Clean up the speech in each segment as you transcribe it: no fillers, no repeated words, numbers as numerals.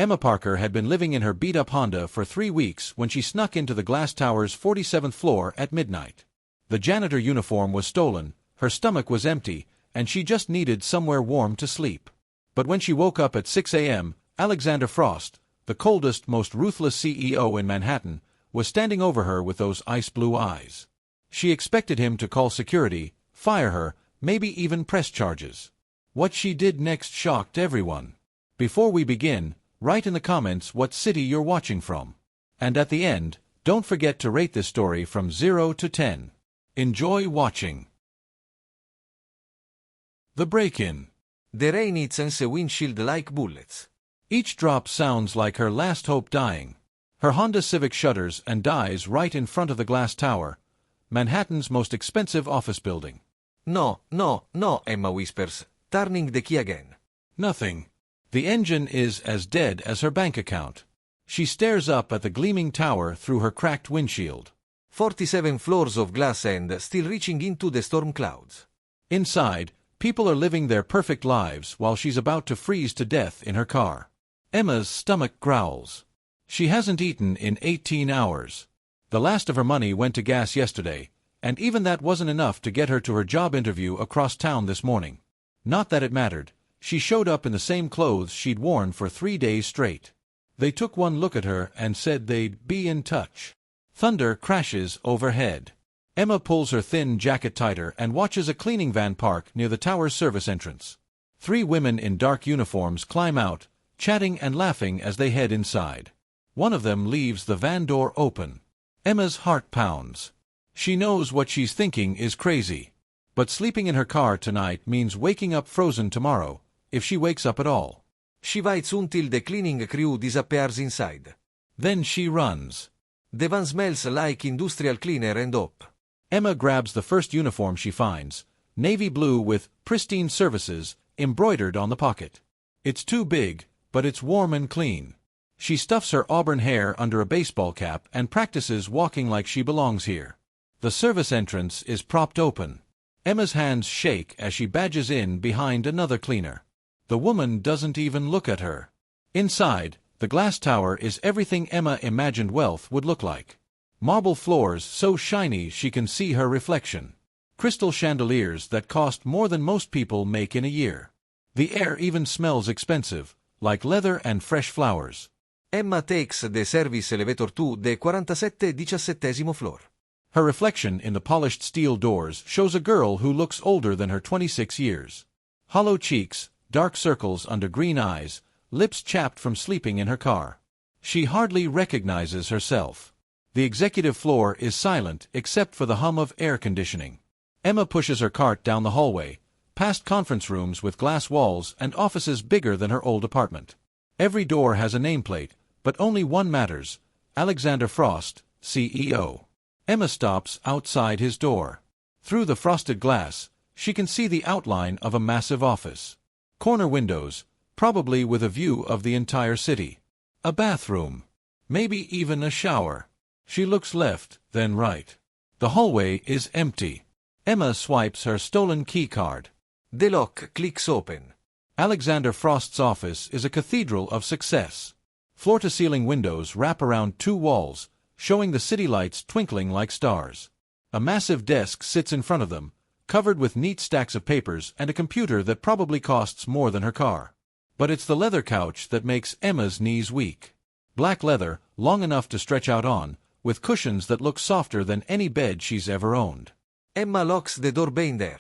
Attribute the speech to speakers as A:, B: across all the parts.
A: Emma Parker had been living in her beat-up Honda for 3 weeks when she snuck into the glass tower's 47th floor at midnight. The janitor uniform was stolen, her stomach was empty, and she just needed somewhere warm to sleep. But when she woke up at 6 a.m., Alexander Frost, the coldest, most ruthless CEO in Manhattan, was standing over her with those ice-blue eyes. She expected him to call security, fire her, maybe even press charges. What she did next shocked everyone. Before we begin, write in the comments what city you're watching from. And at the end, don't forget to rate this story from 0 to 10. Enjoy watching. The break-in.
B: The rain hits Anne's windshield like bullets.
A: Each drop sounds like her last hope dying. Her Honda Civic shudders and dies right in front of the glass tower, Manhattan's most expensive office building.
B: No, no, no, Emma whispers, turning the key again.
A: Nothing. The engine is as dead as her bank account. She stares up at the gleaming tower through her cracked windshield.
B: 47 floors of glass and still reaching into the storm clouds.
A: Inside, people are living their perfect lives while she's about to freeze to death in her car. Emma's stomach growls. She hasn't eaten in 18 hours. The last of her money went to gas yesterday, and even that wasn't enough to get her to her job interview across town this morning. Not that it mattered. She showed up in the same clothes she'd worn for 3 days straight. They took one look at her and said they'd be in touch. Thunder crashes overhead. Emma pulls her thin jacket tighter and watches a cleaning van park near the tower's service entrance. 3 women in dark uniforms climb out, chatting and laughing as they head inside. One of them leaves the van door open. Emma's heart pounds. She knows what she's thinking is crazy. But sleeping in her car tonight means waking up frozen tomorrow, if she wakes up at all.
B: She waits until the cleaning crew disappears inside.
A: Then she runs.
B: The van smells like industrial cleaner and up.
A: Emma grabs the first uniform she finds, navy blue with pristine services embroidered on the pocket. It's too big, but it's warm and clean. She stuffs her auburn hair under a baseball cap and practices walking like she belongs here. The service entrance is propped open. Emma's hands shake as she badges in behind another cleaner. The woman doesn't even look at her. Inside, the glass tower is everything Emma imagined wealth would look like. Marble floors so shiny she can see her reflection. Crystal chandeliers that cost more than most people make in a year. The air even smells expensive, like leather and fresh flowers.
B: Emma takes the service elevator to the 47º floor.
A: Her reflection in the polished steel doors shows a girl who looks older than her 26 years. Hollow cheeks, dark circles under green eyes, lips chapped from sleeping in her car. She hardly recognizes herself. The executive floor is silent except for the hum of air conditioning. Emma pushes her cart down the hallway, past conference rooms with glass walls and offices bigger than her old apartment. Every door has a nameplate, but only one matters: Alexander Frost, CEO. Emma stops outside his door. Through the frosted glass, she can see the outline of a massive office. Corner windows, probably with a view of the entire city. A bathroom. Maybe even a shower. She looks left, then right. The hallway is empty. Emma swipes her stolen key card.
B: The lock clicks open.
A: Alexander Frost's office is a cathedral of success. Floor-to-ceiling windows wrap around 2 walls, showing the city lights twinkling like stars. A massive desk sits in front of them, covered with neat stacks of papers and a computer that probably costs more than her car. But it's the leather couch that makes Emma's knees weak. Black leather, long enough to stretch out on, with cushions that look softer than any bed she's ever owned.
B: Emma locks the door behind her.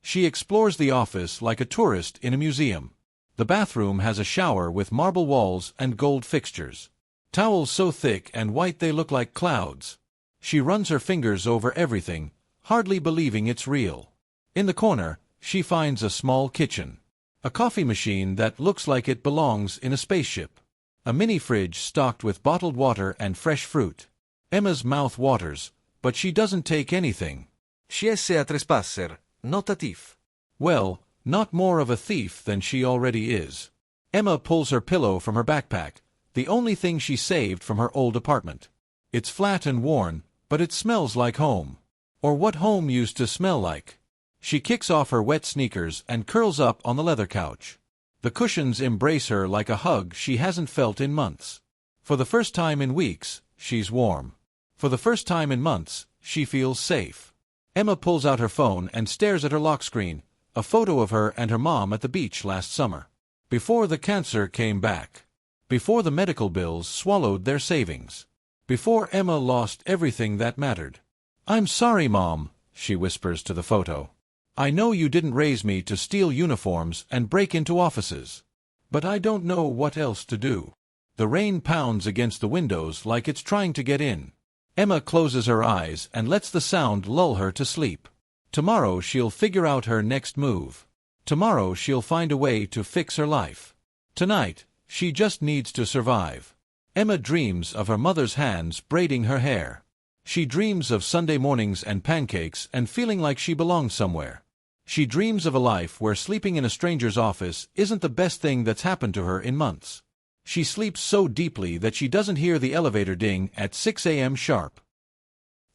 A: She explores the office like a tourist in a museum. The bathroom has a shower with marble walls and gold fixtures. Towels so thick and white they look like clouds. She runs her fingers over everything, hardly believing it's real. In the corner, she finds a small kitchen. A coffee machine that looks like it belongs in a spaceship. A mini fridge stocked with bottled water and fresh fruit. Emma's mouth waters, but she doesn't take anything.
B: She is a trespasser, not a thief.
A: Well, not more of a thief than she already is. Emma pulls her pillow from her backpack, the only thing she saved from her old apartment. It's flat and worn, but it smells like home. Or what home used to smell like. She kicks off her wet sneakers and curls up on the leather couch. The cushions embrace her like a hug she hasn't felt in months. For the first time in weeks, she's warm. For the first time in months, she feels safe. Emma pulls out her phone and stares at her lock screen, a photo of her and her mom at the beach last summer. Before the cancer came back. Before the medical bills swallowed their savings. Before Emma lost everything that mattered. "I'm sorry, Mom," she whispers to the photo. "I know you didn't raise me to steal uniforms and break into offices. But I don't know what else to do." The rain pounds against the windows like it's trying to get in. Emma closes her eyes and lets the sound lull her to sleep. Tomorrow she'll figure out her next move. Tomorrow she'll find a way to fix her life. Tonight, she just needs to survive. Emma dreams of her mother's hands braiding her hair. She dreams of Sunday mornings and pancakes and feeling like she belongs somewhere. She dreams of a life where sleeping in a stranger's office isn't the best thing that's happened to her in months. She sleeps so deeply that she doesn't hear the elevator ding at 6 a.m. sharp.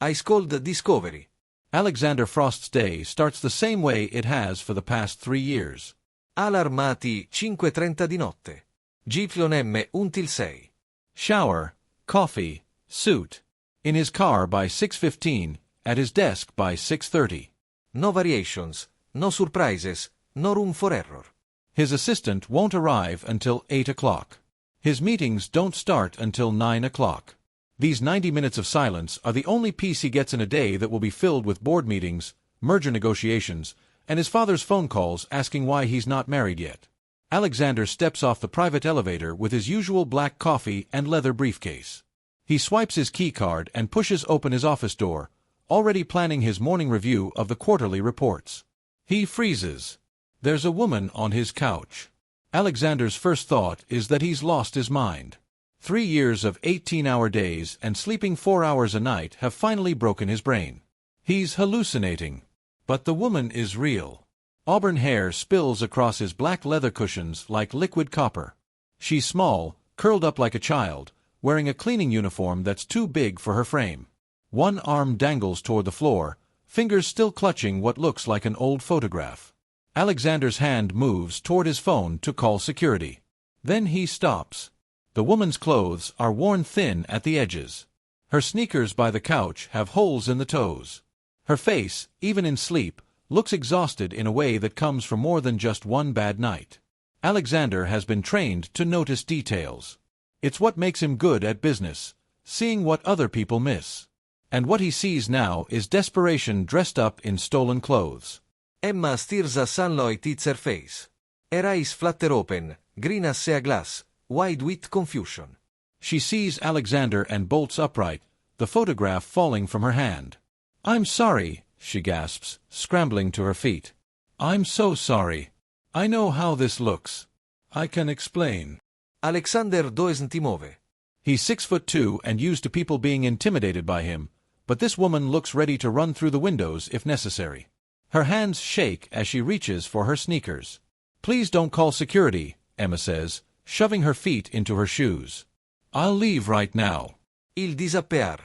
B: Ice Cold Discovery.
A: Alexander Frost's day starts the same way it has for the past 3 years.
B: Alarmati 5:30 di notte. GYM 1 till 6.
A: Shower, coffee, suit. In his car by 6:15, at his desk by 6:30.
B: No variations, no surprises, no room for error.
A: His assistant won't arrive until 8 o'clock. His meetings don't start until 9 o'clock. These 90 minutes of silence are the only peace he gets in a day that will be filled with board meetings, merger negotiations, and his father's phone calls asking why he's not married yet. Alexander steps off the private elevator with his usual black coffee and leather briefcase. He swipes his key card and pushes open his office door, already planning his morning review of the quarterly reports. He freezes. There's a woman on his couch. Alexander's first thought is that he's lost his mind. 3 years of 18-hour days and sleeping 4 hours a night have finally broken his brain. He's hallucinating. But the woman is real. Auburn hair spills across his black leather cushions like liquid copper. She's small, curled up like a child, wearing a cleaning uniform that's too big for her frame. One arm dangles toward the floor, fingers still clutching what looks like an old photograph. Alexander's hand moves toward his phone to call security. Then he stops. The woman's clothes are worn thin at the edges. Her sneakers by the couch have holes in the toes. Her face, even in sleep, looks exhausted in a way that comes from more than just one bad night. Alexander has been trained to notice details. It's what makes him good at business, seeing what other people miss. And what he sees now is desperation dressed up in stolen clothes.
B: Emma stares a sunlight hits her face. Her eyes flutter open, green as a glass, wide with confusion.
A: She sees Alexander and bolts upright, the photograph falling from her hand. "I'm sorry," she gasps, scrambling to her feet. "I'm so sorry. I know how this looks. I can explain."
B: Alexander doesn't move.
A: He's 6'2" and used to people being intimidated by him, but this woman looks ready to run through the windows if necessary. Her hands shake as she reaches for her sneakers. "Please don't call security," Emma says, shoving her feet into her shoes. "I'll leave right now."
B: Il disappear.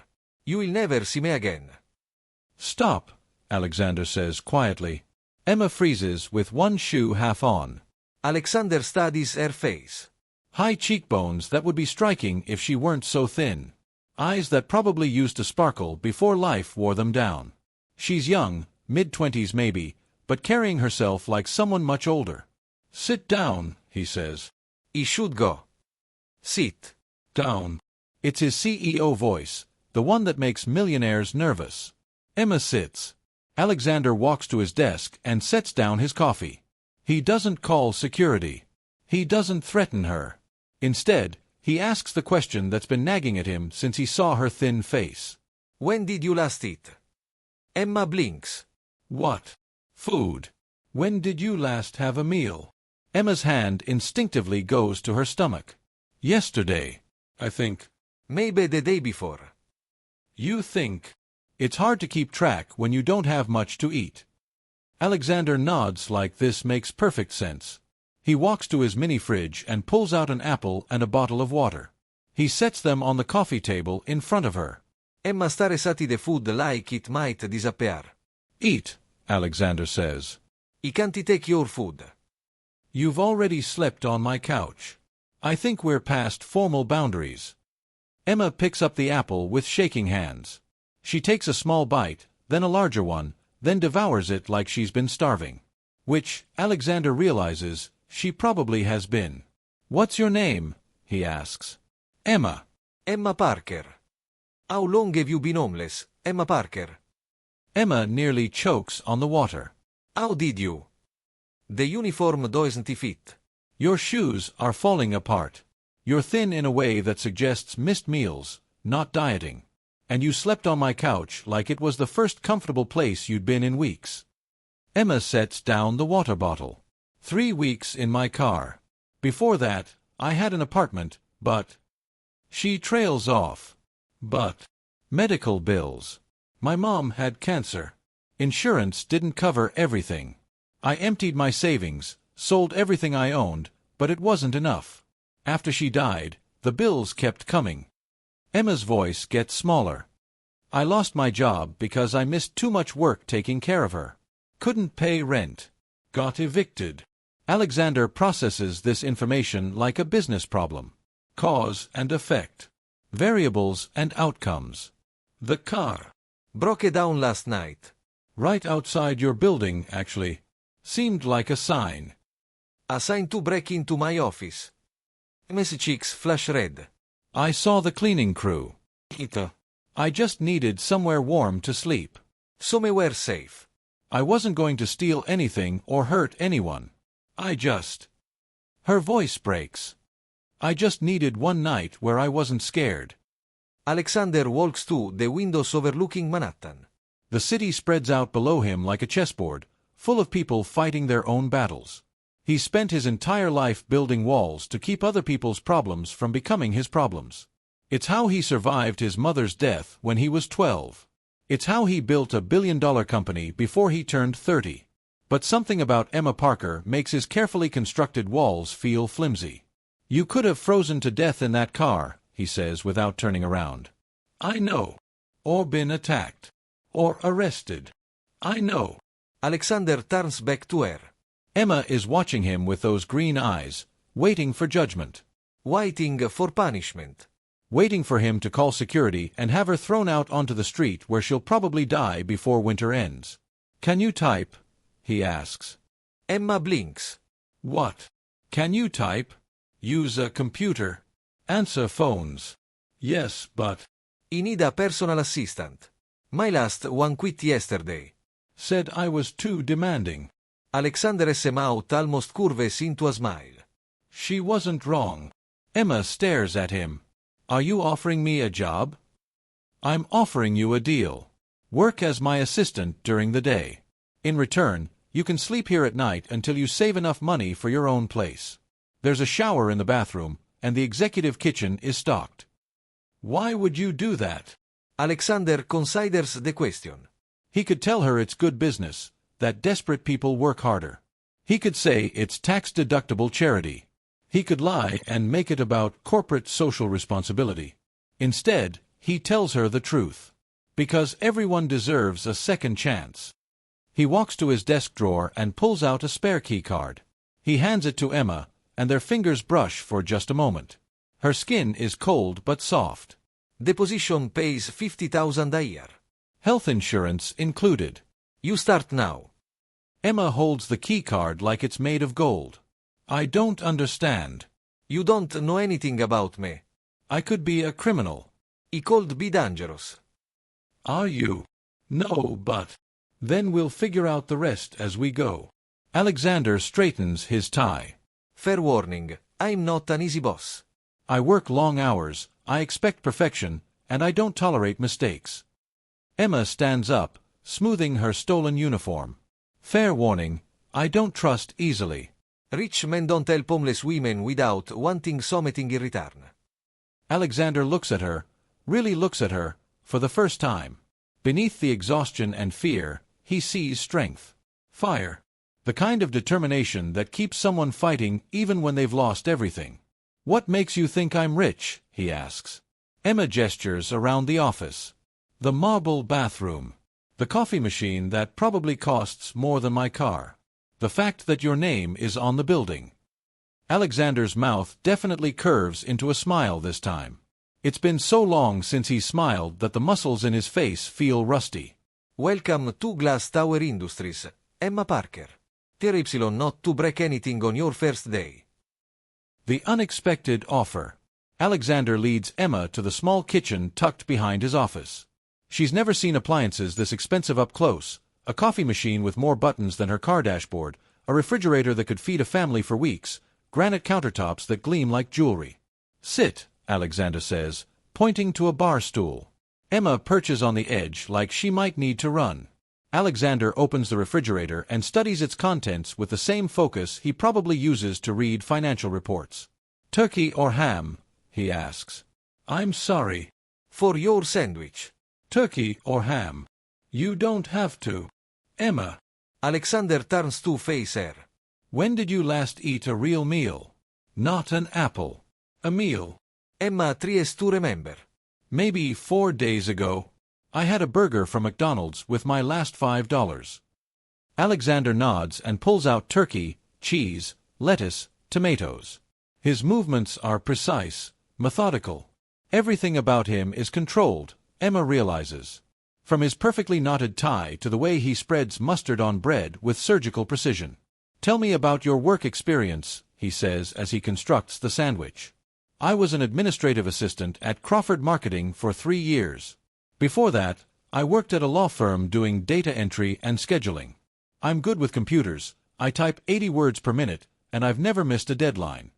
B: You will never see me again.
A: "Stop," Alexander says quietly. Emma freezes with one shoe half on.
B: Alexander studies her face.
A: High cheekbones that would be striking if she weren't so thin. Eyes that probably used to sparkle before life wore them down. She's young, mid-20s maybe, but carrying herself like someone much older. "Sit down," he says.
B: He should go. Sit.
A: Down. It's his CEO voice, the one that makes millionaires nervous. Emma sits. Alexander walks to his desk and sets down his coffee. He doesn't call security. He doesn't threaten her. Instead, he asks the question that's been nagging at him since he saw her thin face.
B: When did you last eat? Emma blinks.
A: What? Food. When did you last have a meal? Emma's hand instinctively goes to her stomach. Yesterday, I think.
B: Maybe the day before.
A: You think. It's hard to keep track when you don't have much to eat. Alexander nods like this makes perfect sense. He walks to his mini-fridge and pulls out an apple and a bottle of water. He sets them on the coffee table in front of her.
B: Emma stares at the food like it might disappear.
A: Eat, Alexander says.
B: I can't take your food.
A: You've already slept on my couch. I think we're past formal boundaries. Emma picks up the apple with shaking hands. She takes a small bite, then a larger one, then devours it like she's been starving. Which, Alexander realizes, she probably has been. What's your name? He asks. Emma.
B: Emma Parker. How long have you been homeless, Emma Parker?
A: Emma nearly chokes on the water.
B: How did you? The uniform doesn't fit.
A: Your shoes are falling apart. You're thin in a way that suggests missed meals, not dieting. And you slept on my couch like it was the first comfortable place you'd been in weeks. Emma sets down the water bottle. 3 weeks in my car. Before that, I had an apartment, but... She trails off. But... Medical bills. My mom had cancer. Insurance didn't cover everything. I emptied my savings, sold everything I owned, but it wasn't enough. After she died, the bills kept coming. Emma's voice gets smaller. I lost my job because I missed too much work taking care of her. Couldn't pay rent. Got evicted. Alexander processes this information like a business problem. Cause and effect. Variables and outcomes. The car.
B: Broke it down last night.
A: Right outside your building, actually. Seemed like a sign.
B: A sign to break into my office. Emma's cheeks flash red.
A: I saw the cleaning crew. I just needed somewhere warm to sleep.
B: Somewhere safe.
A: I wasn't going to steal anything or hurt anyone. Her voice breaks. I just needed one night where I wasn't scared.
B: Alexander walks to the windows overlooking Manhattan.
A: The city spreads out below him like a chessboard, full of people fighting their own battles. He spent his entire life building walls to keep other people's problems from becoming his problems. It's how he survived his mother's death when he was 12. It's how he built a billion-dollar company before he turned 30. But something about Emma Parker makes his carefully constructed walls feel flimsy. You could have frozen to death in that car, he says without turning around. I know. Or been attacked. Or arrested. I know.
B: Alexander turns back to her.
A: Emma is watching him with those green eyes, waiting for judgment.
B: Waiting for punishment.
A: Waiting for him to call security and have her thrown out onto the street where she'll probably die before winter ends. Can you type? He asks.
B: Emma blinks.
A: What? Can you type? Use a computer? Answer phones. Yes, but...
B: I need a personal assistant. My last one quit yesterday.
A: Said I was too demanding.
B: Alexander's mouth almost curves into a smile.
A: She wasn't wrong. Emma stares at him. Are you offering me a job? I'm offering you a deal. Work as my assistant during the day. In return, you can sleep here at night until you save enough money for your own place. There's a shower in the bathroom, and the executive kitchen is stocked. Why would you do that?
B: Alexander considers the question.
A: He could tell her it's good business, that desperate people work harder. He could say it's tax-deductible charity. He could lie and make it about corporate social responsibility. Instead, he tells her the truth. Because everyone deserves a second chance. He walks to his desk drawer and pulls out a spare key card. He hands it to Emma, and their fingers brush for just a moment. Her skin is cold but soft.
B: The position pays $50,000 a year.
A: Health insurance included.
B: You start now.
A: Emma holds the key card like it's made of gold. I don't understand.
B: You don't know anything about me.
A: I could be a criminal.
B: It could be dangerous.
A: Are you? No, but... Then we'll figure out the rest as we go. Alexander straightens his tie.
B: Fair warning, I'm not an easy boss.
A: I work long hours, I expect perfection, and I don't tolerate mistakes. Emma stands up, smoothing her stolen uniform. Fair warning, I don't trust easily.
B: Rich men don't help homeless women without wanting something in return.
A: Alexander looks at her, really looks at her, for the first time. Beneath the exhaustion and fear, he sees strength. Fire. The kind of determination that keeps someone fighting even when they've lost everything. What makes you think I'm rich? He asks. Emma gestures around the office. The marble bathroom. The coffee machine that probably costs more than my car. The fact that your name is on the building. Alexander's mouth definitely curves into a smile this time. It's been so long since he smiled that the muscles in his face feel rusty.
B: Welcome to Glass Tower Industries, Emma Parker. Tier Y not to break anything on your first day.
A: The unexpected offer. Alexander leads Emma to the small kitchen tucked behind his office. She's never seen appliances this expensive up close, a coffee machine with more buttons than her car dashboard, a refrigerator that could feed a family for weeks, granite countertops that gleam like jewelry. Sit, Alexander says, pointing to a bar stool. Emma perches on the edge like she might need to run. Alexander opens the refrigerator and studies its contents with the same focus he probably uses to read financial reports. Turkey or ham? He asks. I'm sorry.
B: For your sandwich.
A: Turkey or ham? You don't have to. Emma.
B: Alexander turns to face her.
A: When did you last eat a real meal? Not an apple. A meal.
B: Emma tries to remember.
A: Maybe 4 days ago. I had a burger from McDonald's with my last $5. Alexander nods and pulls out turkey, cheese, lettuce, tomatoes. His movements are precise, methodical. Everything about him is controlled, Emma realizes. From his perfectly knotted tie to the way he spreads mustard on bread with surgical precision. Tell me about your work experience, he says as he constructs the sandwich. I was an administrative assistant at Crawford Marketing for 3 years. Before that, I worked at a law firm doing data entry and scheduling. I'm good with computers, I type 80 words per minute, and I've never missed a deadline.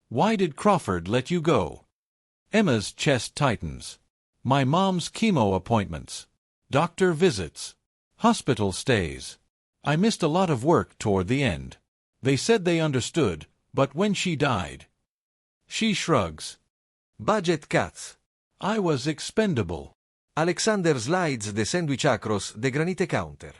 A: Why did Crawford let you go? Emma's chest tightens. My mom's chemo appointments. Doctor visits. Hospital stays. I missed a lot of work toward the end. They said they understood, but when she died. She shrugs.
B: Budget cuts.
A: I was expendable.
B: Alexander slides the sandwich across the granite counter.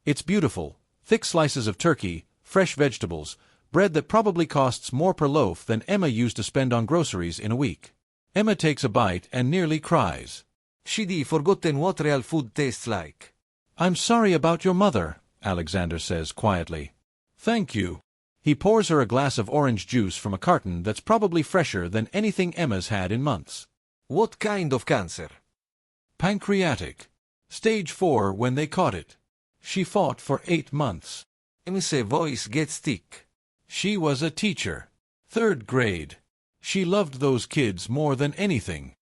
A: It's beautiful. Thick slices of turkey, fresh vegetables, bread that probably costs more per loaf than Emma used to spend on groceries in a week. Emma takes a bite and nearly cries.
B: She'd forgotten what real food tastes like.
A: I'm sorry about your mother, Alexander says quietly. Thank you. He pours her a glass of orange juice from a carton that's probably fresher than anything Emma's had in months.
B: What kind of cancer?
A: Pancreatic. Stage 4 when they caught it. She fought for 8 months.
B: Emma's voice gets thick.
A: She was a teacher. 3rd grade. She loved those kids more than anything.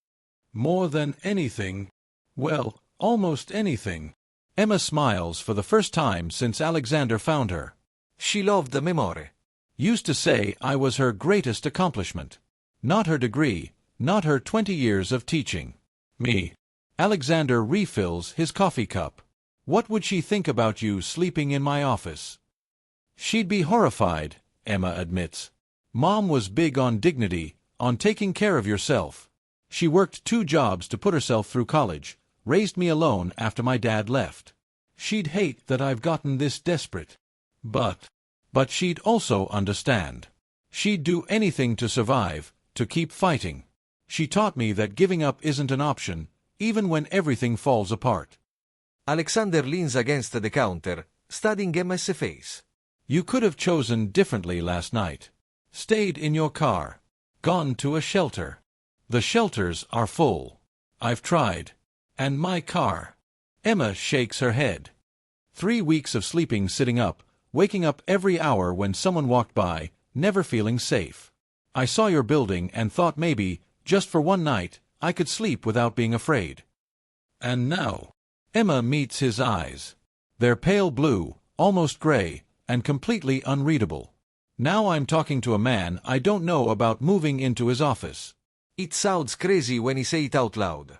A: More than anything? Well, almost anything. Emma smiles for the first time since Alexander found her.
B: She loved memory.
A: Used to say I was her greatest accomplishment. Not her degree, not her 20 years of teaching. Me. Alexander refills his coffee cup. What would she think about you sleeping in my office? She'd be horrified, Emma admits. Mom was big on dignity, on taking care of yourself. She worked 2 jobs to put herself through college, raised me alone after my dad left. She'd hate that I've gotten this desperate. But she'd also understand. She'd do anything to survive, to keep fighting. She taught me that giving up isn't an option, even when everything falls apart.
B: Alexander leans against the counter, studying Emma's face.
A: You could have chosen differently last night. Stayed in your car. Gone to a shelter. The shelters are full. I've tried. And my car. Emma shakes her head. 3 weeks of sleeping sitting up, waking up every hour when someone walked by, never feeling safe. I saw your building and thought maybe, just for one night, I could sleep without being afraid. And now. Emma meets his eyes. They're pale blue, almost gray, and completely unreadable. Now I'm talking to a man I don't know about moving into his office.
B: It sounds crazy when he say it out loud.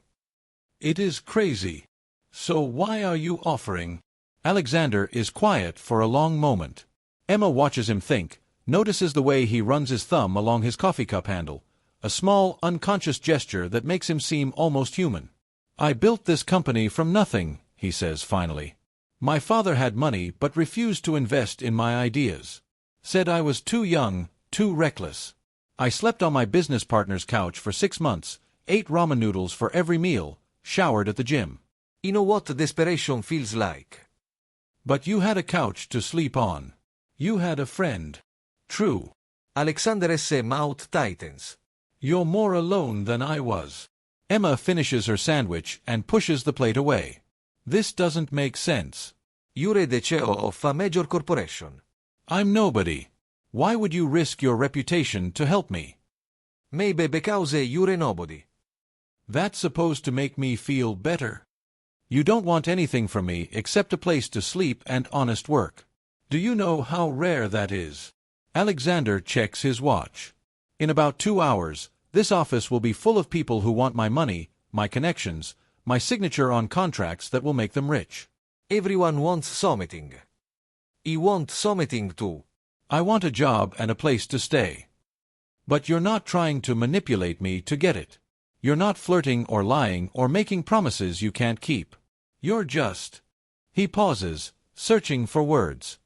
A: It is crazy. So why are you offering? Alexander is quiet for a long moment. Emma watches him think, notices the way he runs his thumb along his coffee cup handle, a small, unconscious gesture that makes him seem almost human. I built this company from nothing, he says finally. My father had money but refused to invest in my ideas. Said I was too young, too reckless. I slept on my business partner's couch for 6 months, ate ramen noodles for every meal, showered at the gym.
B: You know what desperation feels like.
A: But you had a couch to sleep on. You had a friend. True.
B: Alexander's mouth tightens.
A: You're more alone than I was. Emma finishes her sandwich and pushes the plate away. This doesn't make sense.
B: You're the CEO of a major corporation.
A: I'm nobody. Why would you risk your reputation to help me?
B: Maybe because you're nobody.
A: That's supposed to make me feel better. You don't want anything from me except a place to sleep and honest work. Do you know how rare that is? Alexander checks his watch. In about 2 hours, this office will be full of people who want my money, my connections, my signature on contracts that will make them rich.
B: Everyone wants something. I want something too.
A: I want a job and a place to stay. But you're not trying to manipulate me to get it. You're not flirting or lying or making promises you can't keep. You're just... He pauses, searching for words.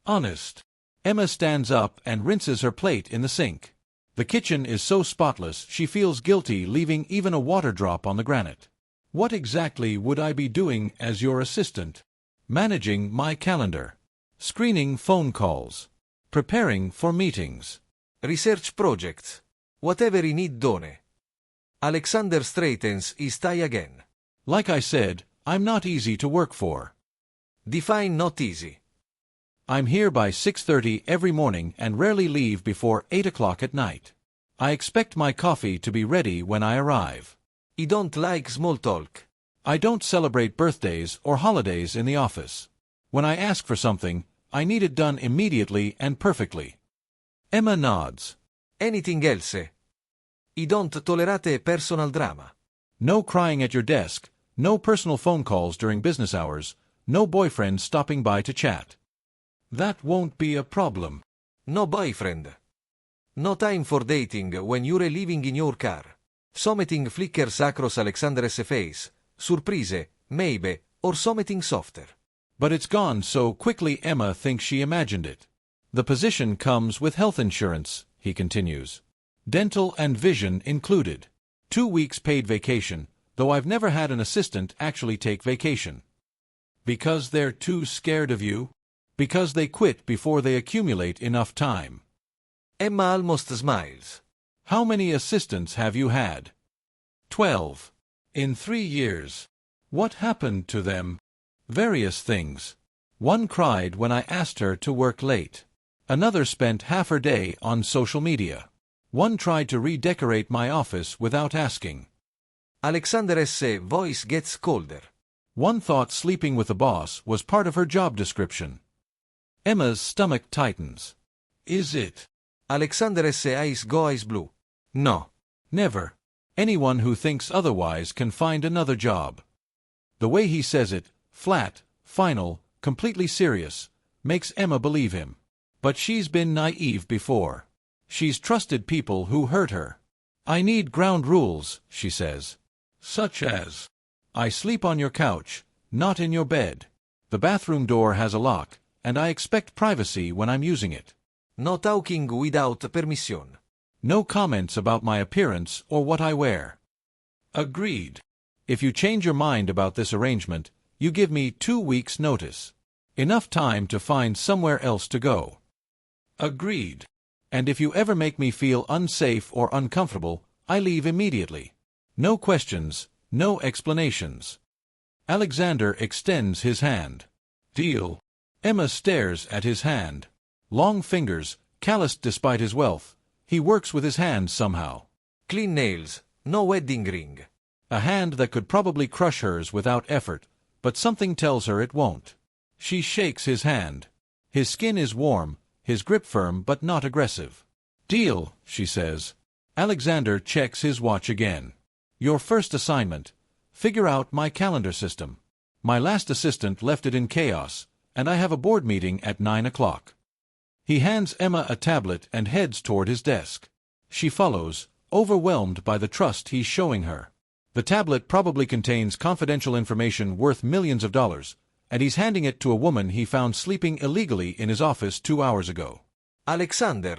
A: Honest. Emma stands up and rinses her plate in the sink. The kitchen is so spotless she feels guilty leaving even a water drop on the granite. What exactly would I be doing as your assistant? Managing my calendar. Screening phone calls. Preparing for meetings.
B: Research projects. Whatever I need done. Alexander straightens his tie again.
A: Like I said, I'm not easy to work for.
B: Define not easy.
A: I'm here by 6:30 every morning and rarely leave before 8 o'clock at night. I expect my coffee to be ready when I arrive.
B: I don't like small talk.
A: I don't celebrate birthdays or holidays in the office. When I ask for something, I need it done immediately and perfectly. Emma nods.
B: Anything else? I don't tolerate personal drama.
A: No crying at your desk, no personal phone calls during business hours, no boyfriend stopping by to chat. That won't be a problem.
B: No boyfriend. No time for dating when you're leaving in your car. Something flickers across Alexander's face. Surprise, maybe, or something softer.
A: But it's gone so quickly Emma thinks she imagined it. The position comes with health insurance, he continues. Dental and vision included. 2 weeks paid vacation, though I've never had an assistant actually take vacation. Because they're too scared of you? Because they quit before they accumulate enough time.
B: Emma almost smiles.
A: How many assistants have you had? 12. In 3 years. What happened to them? Various things. One cried when I asked her to work late. Another spent half her day on social media. One tried to redecorate my office without asking.
B: Alexander's voice gets colder.
A: One thought sleeping with the boss was part of her job description. Emma's stomach tightens. Is it?
B: Alexander's eyes go ice blue.
A: No. Never. Anyone who thinks otherwise can find another job. The way he says it, flat, final, completely serious, makes Emma believe him. But she's been naive before. She's trusted people who hurt her. I need ground rules, she says. Such as, I sleep on your couch, not in your bed. The bathroom door has a lock, and I expect privacy when I'm using it.
B: No talking without permission.
A: No comments about my appearance or what I wear. Agreed. If you change your mind about this arrangement, you give me 2 weeks' notice. Enough time to find somewhere else to go. Agreed. And if you ever make me feel unsafe or uncomfortable, I leave immediately. No questions, no explanations. Alexander extends his hand. Deal. Emma stares at his hand. Long fingers, calloused despite his wealth. He works with his hands somehow.
B: Clean nails, no wedding ring.
A: A hand that could probably crush hers without effort, but something tells her it won't. She shakes his hand. His skin is warm, his grip firm but not aggressive. Deal, she says. Alexander checks his watch again. Your first assignment. Figure out my calendar system. My last assistant left it in chaos, and I have a board meeting at 9 o'clock. He hands Emma a tablet and heads toward his desk. She follows, overwhelmed by the trust he's showing her. The tablet probably contains confidential information worth millions of dollars, and he's handing it to a woman he found sleeping illegally in his office 2 hours ago.
B: Alexander.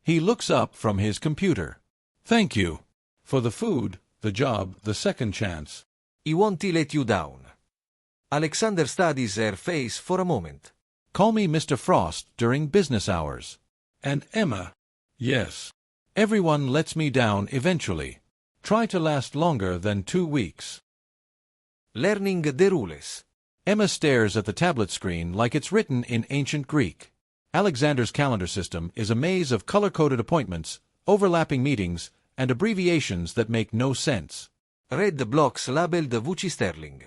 A: He looks up from his computer. Thank you. For the food, the job, the second chance.
B: I won't let you down. Alexander studies her face for a moment.
A: Call me Mr. Frost during business hours. And Emma. Yes. Everyone lets me down eventually. Try to last longer than 2 weeks.
B: Learning the rules.
A: Emma stares at the tablet screen like it's written in ancient Greek. Alexander's calendar system is a maze of color-coded appointments, overlapping meetings, and abbreviations that make no sense.
B: Red blocks labeled voci sterling.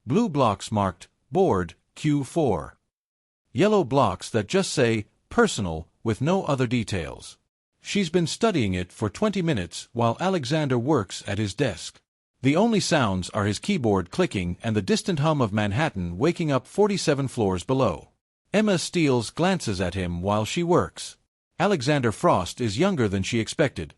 A: Blue blocks marked Board Q4. Yellow blocks that just say Personal with no other details. She's been studying it for 20 minutes while Alexander works at his desk. The only sounds are his keyboard clicking and the distant hum of Manhattan waking up 47 floors below. Emma steals glances at him while she works. Alexander Frost is younger than she expected,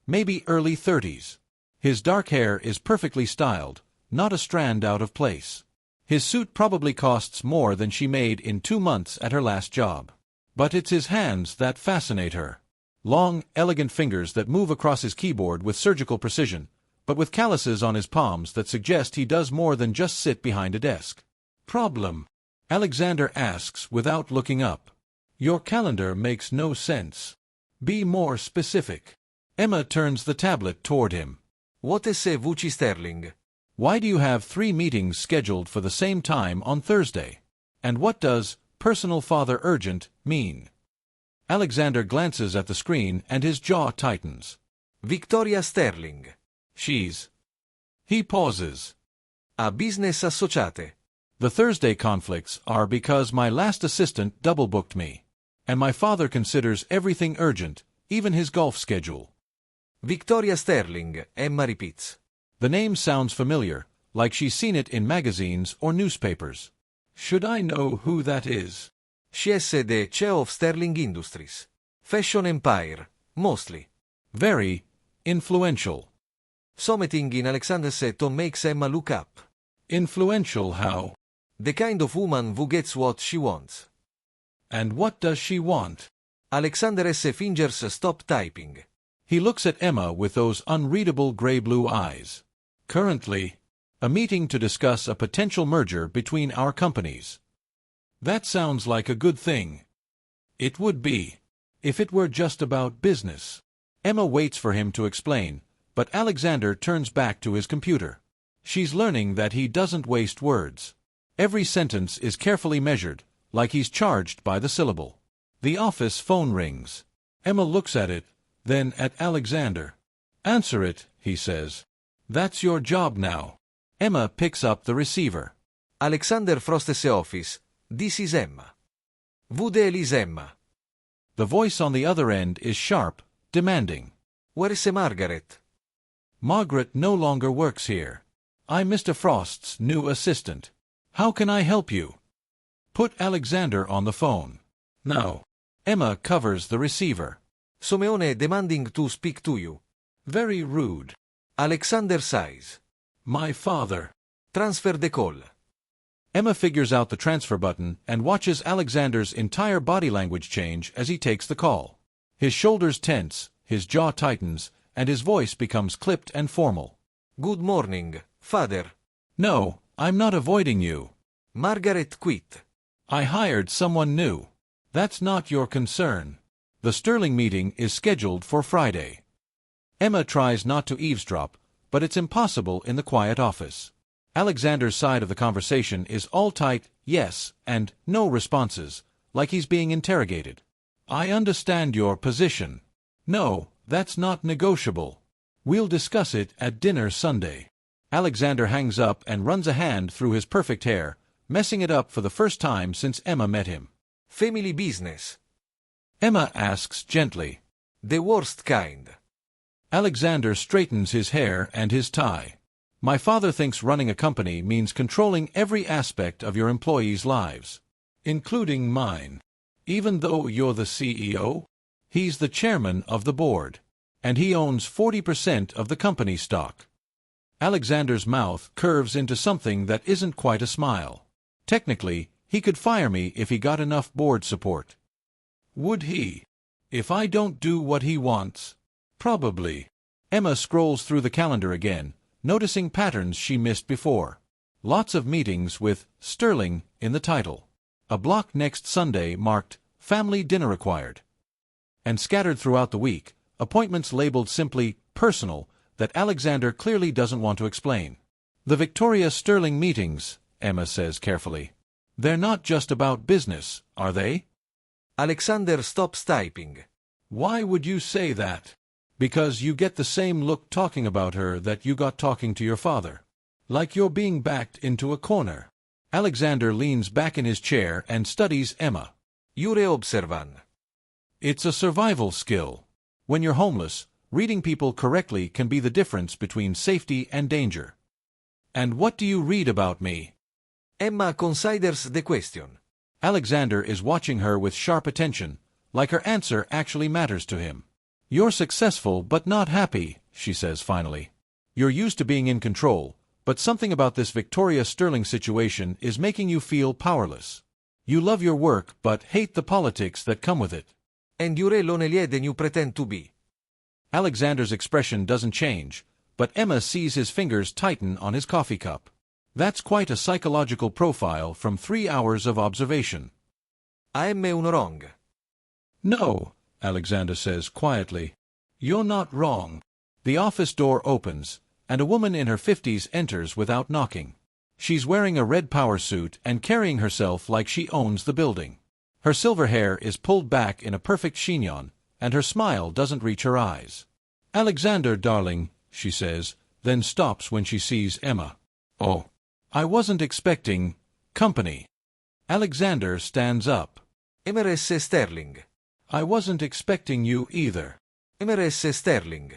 A: maybe early 30s. His dark hair is perfectly styled, not a strand out of place. His suit probably costs more than she made in 2 months at her last job. But it's his hands that fascinate her. Long, elegant fingers that move across his keyboard with surgical precision, but with calluses on his palms that suggest he does more than just sit behind a desk. Problem? Alexander asks without looking up. Your calendar makes no sense. Be more specific. Emma turns the tablet toward him.
B: What is a voci sterling?
A: Why do you have 3 meetings scheduled for the same time on Thursday? And what does personal father urgent mean? Alexander glances at the screen and his jaw tightens.
B: Victoria Sterling.
A: She's. He pauses.
B: A business associate.
A: The Thursday conflicts are because my last assistant double-booked me. And my father considers everything urgent, even his golf schedule.
B: Victoria Sterling, Emma repeats.
A: The name sounds familiar, like she's seen it in magazines or newspapers. Should I know who that is?
B: She is the CEO of Sterling Industries. Fashion empire, mostly.
A: Very influential.
B: Something in Alexander's tone makes Emma look up.
A: Influential how?
B: The kind of woman who gets what she wants.
A: And what does she want?
B: Alexander's fingers stop typing.
A: He looks at Emma with those unreadable gray-blue eyes. Currently, a meeting to discuss a potential merger between our companies. That sounds like a good thing. It would be, if it were just about business. Emma waits for him to explain, but Alexander turns back to his computer. She's learning that he doesn't waste words. Every sentence is carefully measured, like he's charged by the syllable. The office phone rings. Emma looks at it, then at Alexander. Answer it, he says. That's your job now. Emma picks up the receiver.
B: Alexander Frost's office. This is Emma. Who the hell is Emma?
A: The voice on the other end is sharp, demanding.
B: Where is Margaret?
A: Margaret no longer works here. I'm Mr. Frost's new assistant. How can I help you? Put Alexander on the phone. Now. Emma covers the receiver.
B: Someone demanding to speak to you.
A: Very rude.
B: Alexander sighs.
A: My father.
B: Transfer the call.
A: Emma figures out the transfer button and watches Alexander's entire body language change as he takes the call. His shoulders tense, his jaw tightens, and his voice becomes clipped and formal.
B: Good morning, father.
A: No, I'm not avoiding you.
B: Margaret quit.
A: I hired someone new. That's not your concern. The Sterling meeting is scheduled for Friday. Emma tries not to eavesdrop, but it's impossible in the quiet office. Alexander's side of the conversation is all tight yes and no responses, like he's being interrogated. I understand your position. No, that's not negotiable. We'll discuss it at dinner Sunday. Alexander hangs up and runs a hand through his perfect hair, messing it up for the first time since Emma met him.
B: Family business.
A: Emma asks gently.
B: The worst kind.
A: Alexander straightens his hair and his tie. My father thinks running a company means controlling every aspect of your employees' lives, including mine. Even though you're the CEO, he's the chairman of the board, and he owns 40% of the company stock. Alexander's mouth curves into something that isn't quite a smile. Technically, he could fire me if he got enough board support. Would he? If I don't do what he wants? Probably. Emma scrolls through the calendar again, noticing patterns she missed before. Lots of meetings with Sterling in the title. A block next Sunday marked family dinner required. And scattered throughout the week, appointments labeled simply personal that Alexander clearly doesn't want to explain. The Victoria Sterling meetings, Emma says carefully. They're not just about business, are they?
B: Alexander stops typing.
A: Why would you say that? Because you get the same look talking about her that you got talking to your father. Like you're being backed into a corner. Alexander leans back in his chair and studies Emma.
B: Jure observan.
A: It's a survival skill. When you're homeless, reading people correctly can be the difference between safety and danger. And what do you read about me?
B: Emma considers the question.
A: Alexander is watching her with sharp attention, like her answer actually matters to him. You're successful but not happy, she says finally. You're used to being in control, but something about this Victoria Sterling situation is making you feel powerless. You love your work but hate the politics that come with it.
B: And Jure lo ne liede you pretend to be.
A: Alexander's expression doesn't change, but Emma sees his fingers tighten on his coffee cup. That's quite a psychological profile from 3 hours of observation.
B: Am uno wrong.
A: No, Alexander says quietly. You're not wrong. The office door opens, and a woman in her 50s enters without knocking. She's wearing a red power suit and carrying herself like she owns the building. Her silver hair is pulled back in a perfect chignon, and her smile doesn't reach her eyes. Alexander, darling, she says, then stops when she sees Emma. Oh, I wasn't expecting company. Alexander stands up.
B: Emeresse Sterling.
A: I wasn't expecting you either.
B: Emeresse Sterling.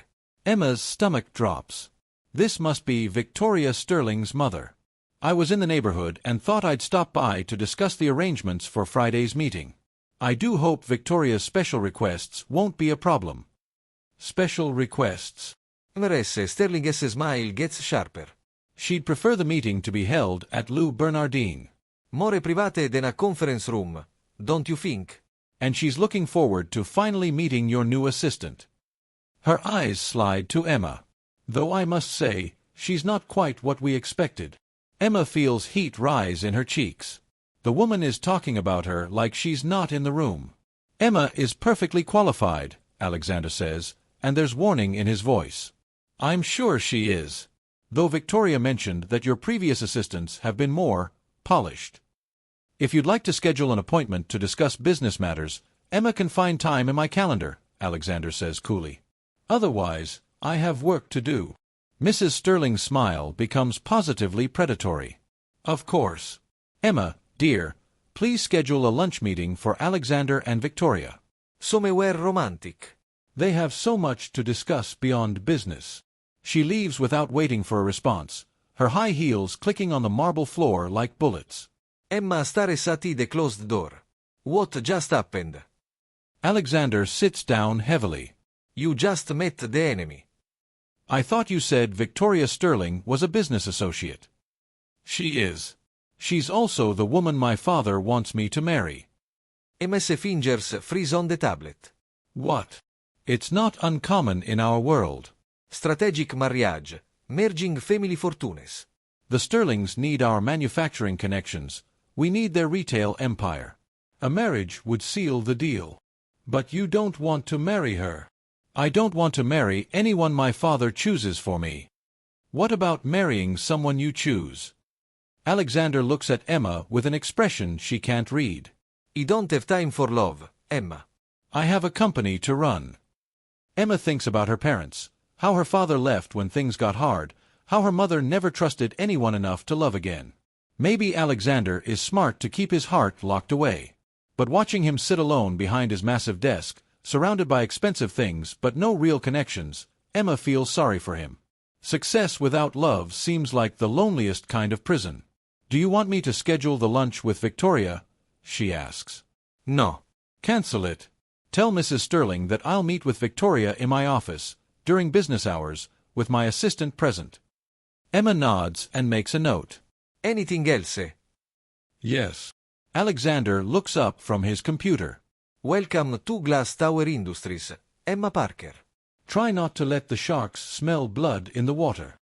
A: Emma's stomach drops. This must be Victoria Sterling's mother. I was in the neighborhood and thought I'd stop by to discuss the arrangements for Friday's meeting. I do hope Victoria's special requests won't be a problem. Special requests.
B: Emeresse Sterling's smile gets sharper.
A: She'd prefer the meeting to be held at Lou Bernardine.
B: More private than a conference room, don't you think?
A: And she's looking forward to finally meeting your new assistant. Her eyes slide to Emma. Though I must say, she's not quite what we expected. Emma feels heat rise in her cheeks. The woman is talking about her like she's not in the room. Emma is perfectly qualified, Alexander says, and there's warning in his voice. I'm sure she is. Though Victoria mentioned that your previous assistants have been more polished. If you'd like to schedule an appointment to discuss business matters, Emma can find time in my calendar, Alexander says coolly. Otherwise, I have work to do. Mrs. Sterling's smile becomes positively predatory. Of course. Emma, dear, please schedule a lunch meeting for Alexander and Victoria.
B: Somewhere romantic.
A: They have so much to discuss beyond business. She leaves without waiting for a response, her high heels clicking on the marble floor like bullets.
B: Emma stares at the closed door. What just happened?
A: Alexander sits down heavily.
B: You just met the enemy.
A: I thought you said Victoria Sterling was a business associate. She is. She's also the woman my father wants me to marry.
B: MS fingers freeze on the tablet.
A: What? It's not uncommon in our world.
B: Strategic marriage, merging family fortunes.
A: The Sterlings need our manufacturing connections. We need their retail empire. A marriage would seal the deal. But you don't want to marry her. I don't want to marry anyone my father chooses for me. What about marrying someone you choose? Alexander looks at Emma with an expression she can't read.
B: I don't have time for love, Emma.
A: I have a company to run. Emma thinks about her parents, how her father left when things got hard, how her mother never trusted anyone enough to love again. Maybe Alexander is smart to keep his heart locked away. But watching him sit alone behind his massive desk, surrounded by expensive things but no real connections, Emma feels sorry for him. Success without love seems like the loneliest kind of prison. Do you want me to schedule the lunch with Victoria? She asks.
B: No.
A: Cancel it. Tell Mrs. Sterling that I'll meet with Victoria in my office, during business hours, with my assistant present. Emma nods and makes a note.
B: Anything else?
A: Yes. Alexander looks up from his computer.
B: Welcome to Glass Tower Industries, Emma Parker.
A: Try not to let the sharks smell blood in the water.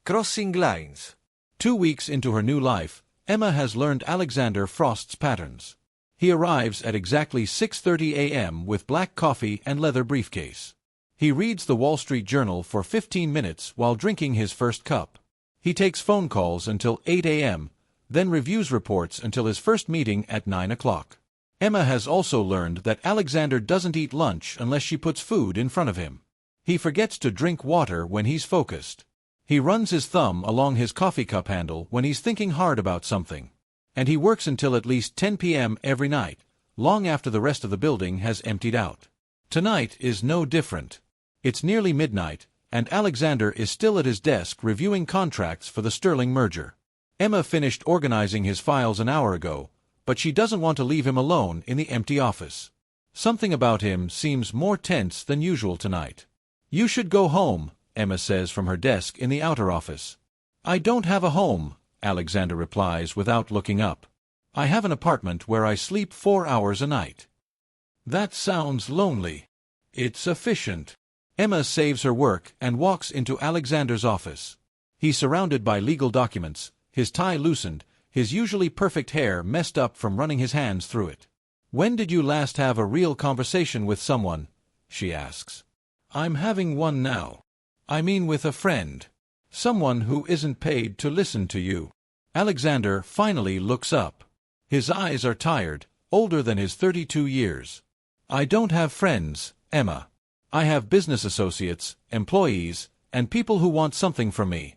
B: Crossing lines.
A: 2 weeks into her new life, Emma has learned Alexander Frost's patterns. He arrives at exactly 6:30 a.m. with black coffee and leather briefcase. He reads the Wall Street Journal for 15 minutes while drinking his first cup. He takes phone calls until 8 a.m., then reviews reports until his first meeting at 9 o'clock. Emma has also learned that Alexander doesn't eat lunch unless she puts food in front of him. He forgets to drink water when he's focused. He runs his thumb along his coffee cup handle when he's thinking hard about something. And he works until at least 10 p.m. every night, long after the rest of the building has emptied out. Tonight is no different. It's nearly midnight, and Alexander is still at his desk reviewing contracts for the Sterling merger. Emma finished organizing his files an hour ago, but she doesn't want to leave him alone in the empty office. Something about him seems more tense than usual tonight. "You should go home," Emma says from her desk in the outer office. "I don't have a home," Alexander replies without looking up. "I have an apartment where I sleep 4 hours a night." "That sounds lonely." "It's efficient." Emma saves her work and walks into Alexander's office. He's surrounded by legal documents, his tie loosened, his usually perfect hair messed up from running his hands through it. "When did you last have a real conversation with someone?" she asks. "I'm having one now. I mean with a friend. Someone who isn't paid to listen to you." Alexander finally looks up. His eyes are tired, older than his 32 years. "I don't have friends, Emma. I have business associates, employees, and people who want something from me."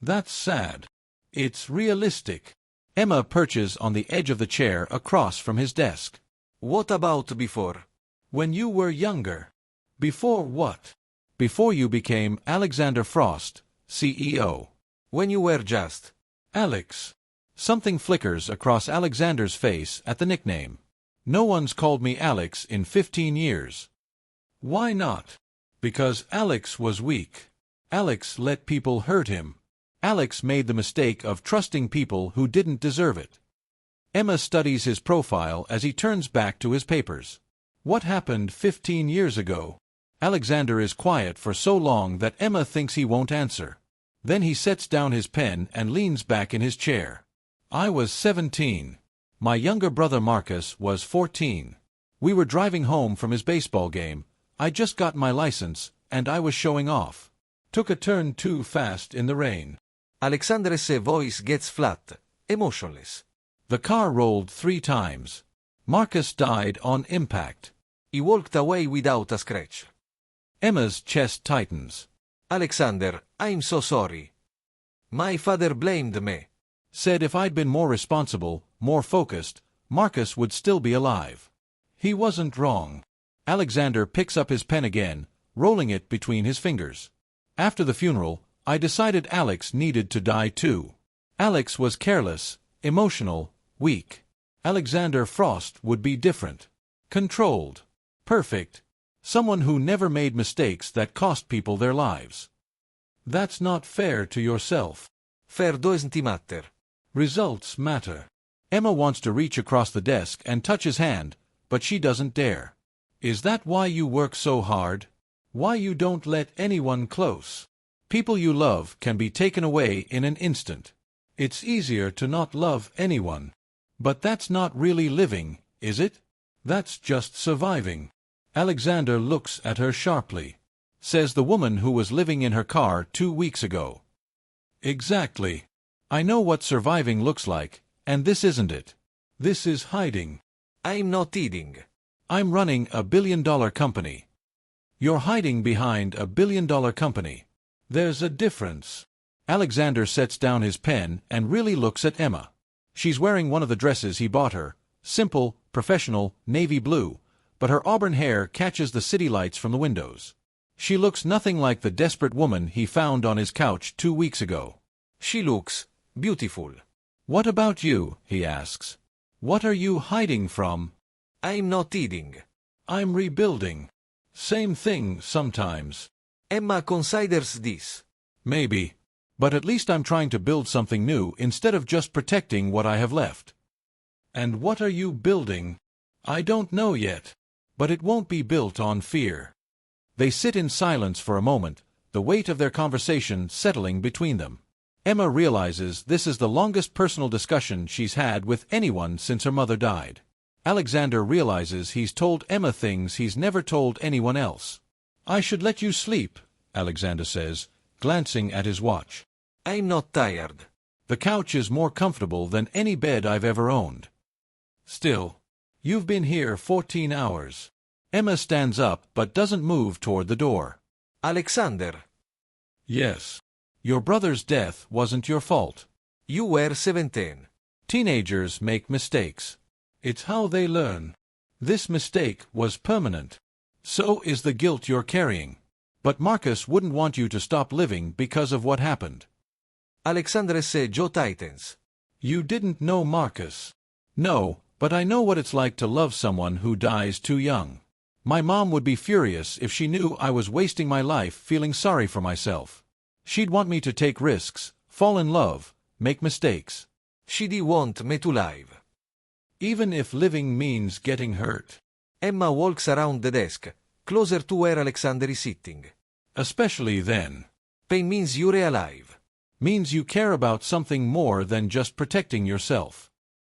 A: "That's sad." "It's realistic." Emma perches on the edge of the chair across from his desk.
B: What about before?
A: "When you were younger." "Before what?" "Before you became Alexander Frost, CEO."
B: When you were just
A: "Alex." Something flickers across Alexander's face at the nickname. "No one's called me Alex in 15 years. "Why not?" "Because Alex was weak. Alex let people hurt him. Alex made the mistake of trusting people who didn't deserve it." Emma studies his profile as he turns back to his papers. "What happened 15 years ago?" Alexander is quiet for so long that Emma thinks he won't answer. Then he sets down his pen and leans back in his chair. "I was 17. My younger brother Marcus was 14. We were driving home from his baseball game. I just got my license, and I was showing off. Took a turn too fast in the rain."
B: Alexander's voice gets flat, emotionless.
A: "The car rolled 3 times. Marcus died on impact."
B: He walked away without a scratch.
A: Emma's chest tightens.
B: "Alexander, I'm so sorry. My father blamed me."
A: "Said if I'd been more responsible, more focused, Marcus would still be alive." "He wasn't wrong." Alexander picks up his pen again, rolling it between his fingers. "After the funeral, I decided Alex needed to die too. Alex was careless, emotional, weak. Alexander Frost would be different. Controlled. Perfect. Someone who never made mistakes that cost people their lives." "That's not fair to yourself."
B: Fair doesn't matter.
A: "Results matter." Emma wants to reach across the desk and touch his hand, but she doesn't dare. "Is that why you work so hard? Why you don't let anyone close? People you love can be taken away in an instant. It's easier to not love anyone. But that's not really living, is it? That's just surviving." Alexander looks at her sharply. Says the woman who was living in her car 2 weeks ago. "Exactly. I know what surviving looks like, and this isn't it. This is hiding."
B: I'm not eating.
A: "I'm running a billion-dollar company." "You're hiding behind a billion-dollar company. There's a difference." Alexander sets down his pen and really looks at Emma. She's wearing one of the dresses he bought her, simple, professional, navy blue, but her auburn hair catches the city lights from the windows. She looks nothing like the desperate woman he found on his couch 2 weeks ago.
B: She looks beautiful.
A: "What about you?" he asks. "What are you hiding from?"
B: I'm not eating.
A: "I'm rebuilding." "Same thing sometimes."
B: Emma considers this.
A: "Maybe. But at least I'm trying to build something new instead of just protecting what I have left." "And what are you building?" "I don't know yet. But it won't be built on fear." They sit in silence for a moment, the weight of their conversation settling between them. Emma realizes this is the longest personal discussion she's had with anyone since her mother died. Alexander realizes he's told Emma things he's never told anyone else. "I should let you sleep," Alexander says, glancing at his watch.
B: "I'm not tired."
A: "The couch is more comfortable than any bed I've ever owned." "Still, you've been here 14 hours. Emma stands up but doesn't move toward the door.
B: "Alexander."
A: "Yes. Your brother's death wasn't your fault.
B: "You were 17.
A: Teenagers make mistakes. It's how they learn. This mistake was permanent. So is the guilt you're carrying. But Marcus wouldn't want you to stop living because of what happened."
B: Alexander's jaw tightens.
A: "You didn't know Marcus." "No, but I know what it's like to love someone who dies too young. My mom would be furious if she knew I was wasting my life feeling sorry for myself. She'd want me to take risks, fall in love, make mistakes.
B: She'd want me to live.
A: Even if living means getting hurt."
B: Emma walks around the desk, closer to where Alexander is sitting.
A: "Especially then.
B: Pain means you're alive.
A: Means you care about something more than just protecting yourself."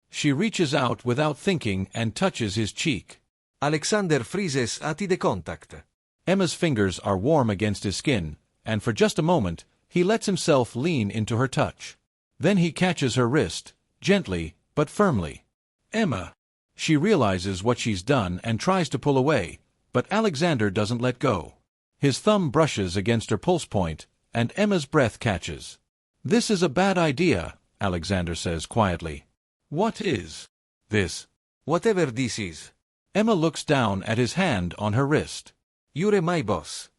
A: She reaches out without thinking and touches his cheek.
B: Alexander freezes at the contact.
A: Emma's fingers are warm against his skin, and for just a moment, he lets himself lean into her touch. Then he catches her wrist, gently but firmly. "Emma." She realizes what she's done and tries to pull away, but Alexander doesn't let go. His thumb brushes against her pulse point, and Emma's breath catches. "This is a bad idea," Alexander says quietly. "What is this?"
B: "Whatever this is."
A: Emma looks down at his hand on her wrist.
B: "You're my boss."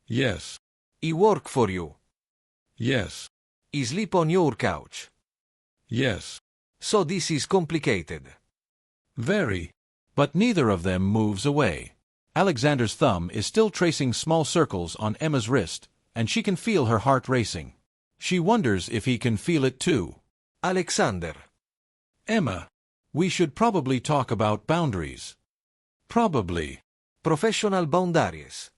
A: "Yes."
B: "I work for you."
A: "Yes."
B: "I sleep on your couch."
A: "Yes."
B: "So this is complicated."
A: "Very." But neither of them moves away. Alexander's thumb is still tracing small circles on Emma's wrist, and she can feel her heart racing. She wonders if he can feel it too.
B: "Alexander."
A: "Emma, we should probably talk about boundaries." "Probably."
B: "Professional boundaries."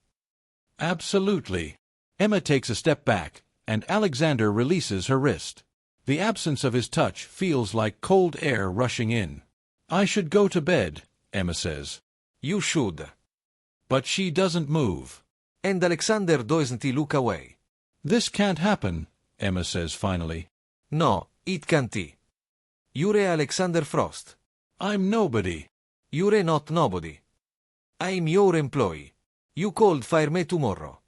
A: "Absolutely." Emma takes a step back, and Alexander releases her wrist. The absence of his touch feels like cold air rushing in. "I should go to bed," Emma says.
B: "You should."
A: But she doesn't move.
B: And Alexander doesn't look away.
A: "This can't happen," Emma says finally.
B: "No, it can't. You're Alexander Frost."
A: "I'm nobody."
B: "You're not nobody. I'm your employee. You could fire me tomorrow."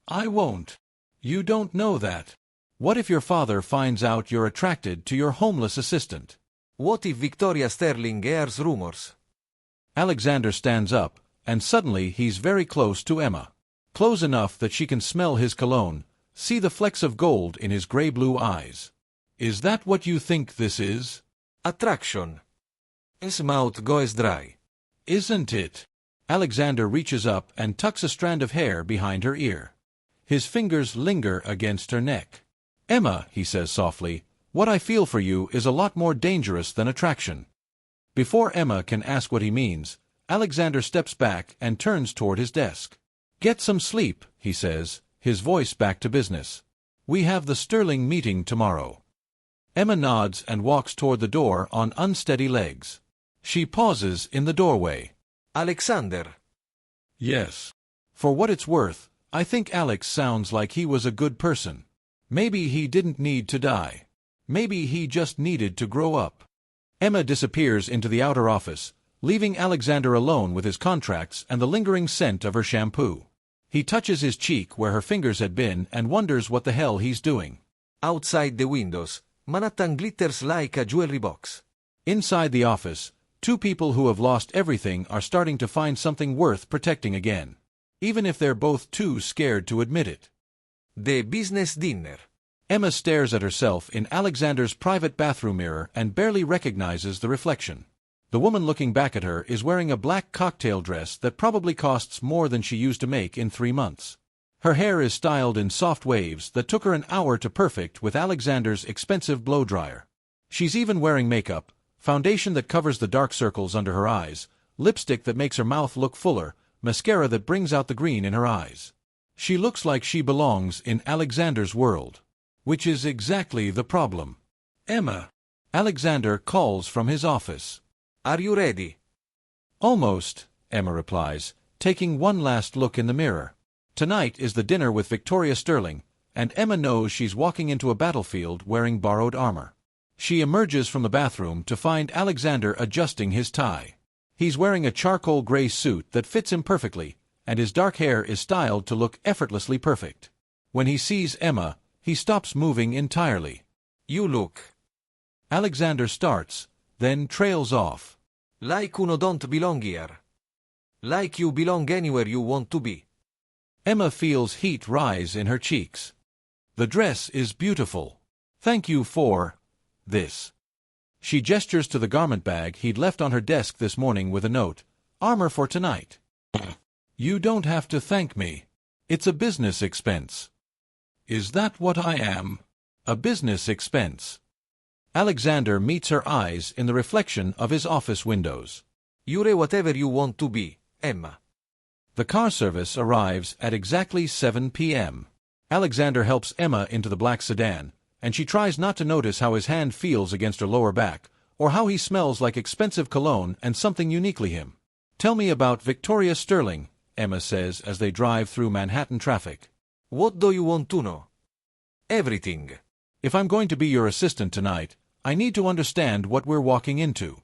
A: "I won't. You don't know that. What if your father finds out you're attracted to your homeless assistant?"
B: "What if Victoria Sterling hears rumors?"
A: Alexander stands up, and suddenly he's very close to Emma. Close enough that she can smell his cologne, see the flecks of gold in his gray-blue eyes. "Is that what you think this is?"
B: "Attraction." His mouth goes dry.
A: "Isn't it?" Alexander reaches up and tucks a strand of hair behind her ear. His fingers linger against her neck. "Emma," he says softly, "what I feel for you is a lot more dangerous than attraction." Before Emma can ask what he means, Alexander steps back and turns toward his desk. "Get some sleep," he says, his voice back to business. "We have the Sterling meeting tomorrow." Emma nods and walks toward the door on unsteady legs. She pauses in the doorway.
B: "Alexander."
A: "Yes. For what it's worth, I think Alex sounds like he was a good person. Maybe he didn't need to die. Maybe he just needed to grow up." Emma disappears into the outer office, leaving Alexander alone with his contracts and the lingering scent of her shampoo. He touches his cheek where her fingers had been and wonders what the hell he's doing.
B: Outside the windows, Manhattan glitters like a jewelry box.
A: Inside the office, two people who have lost everything are starting to find something worth protecting again, even if they're both too scared to admit it.
B: The business dinner.
A: Emma stares at herself in Alexander's private bathroom mirror and barely recognizes the reflection. The woman looking back at her is wearing a black cocktail dress that probably costs more than she used to make in 3 months. Her hair is styled in soft waves that took her an hour to perfect with Alexander's expensive blow-dryer. She's even wearing makeup, foundation that covers the dark circles under her eyes, lipstick that makes her mouth look fuller, mascara that brings out the green in her eyes. She looks like she belongs in Alexander's world. Which is exactly the problem. Emma. Alexander calls from his office.
B: Are you ready?
A: Almost, Emma replies, taking one last look in the mirror. Tonight is the dinner with Victoria Sterling, and Emma knows she's walking into a battlefield wearing borrowed armor. She emerges from the bathroom to find Alexander adjusting his tie. He's wearing a charcoal gray suit that fits him perfectly, and his dark hair is styled to look effortlessly perfect. When he sees Emma, he stops moving entirely.
B: You look.
A: Alexander starts, then trails off.
B: Like you don't belong here. Like you belong anywhere you want to be.
A: Emma feels heat rise in her cheeks. The dress is beautiful. Thank you for this. She gestures to the garment bag he'd left on her desk this morning with a note. Armor for tonight. You don't have to thank me. It's a business expense. Is that what I am? A business expense. Alexander meets her eyes in the reflection of his office windows.
B: You're whatever you want to be, Emma.
A: The car service arrives at exactly 7 p.m. Alexander helps Emma into the black sedan, and she tries not to notice how his hand feels against her lower back, or how he smells like expensive cologne and something uniquely him. Tell me about Victoria Sterling, Emma says as they drive through Manhattan traffic.
B: What do you want to know? Everything.
A: If I'm going to be your assistant tonight, I need to understand what we're walking into.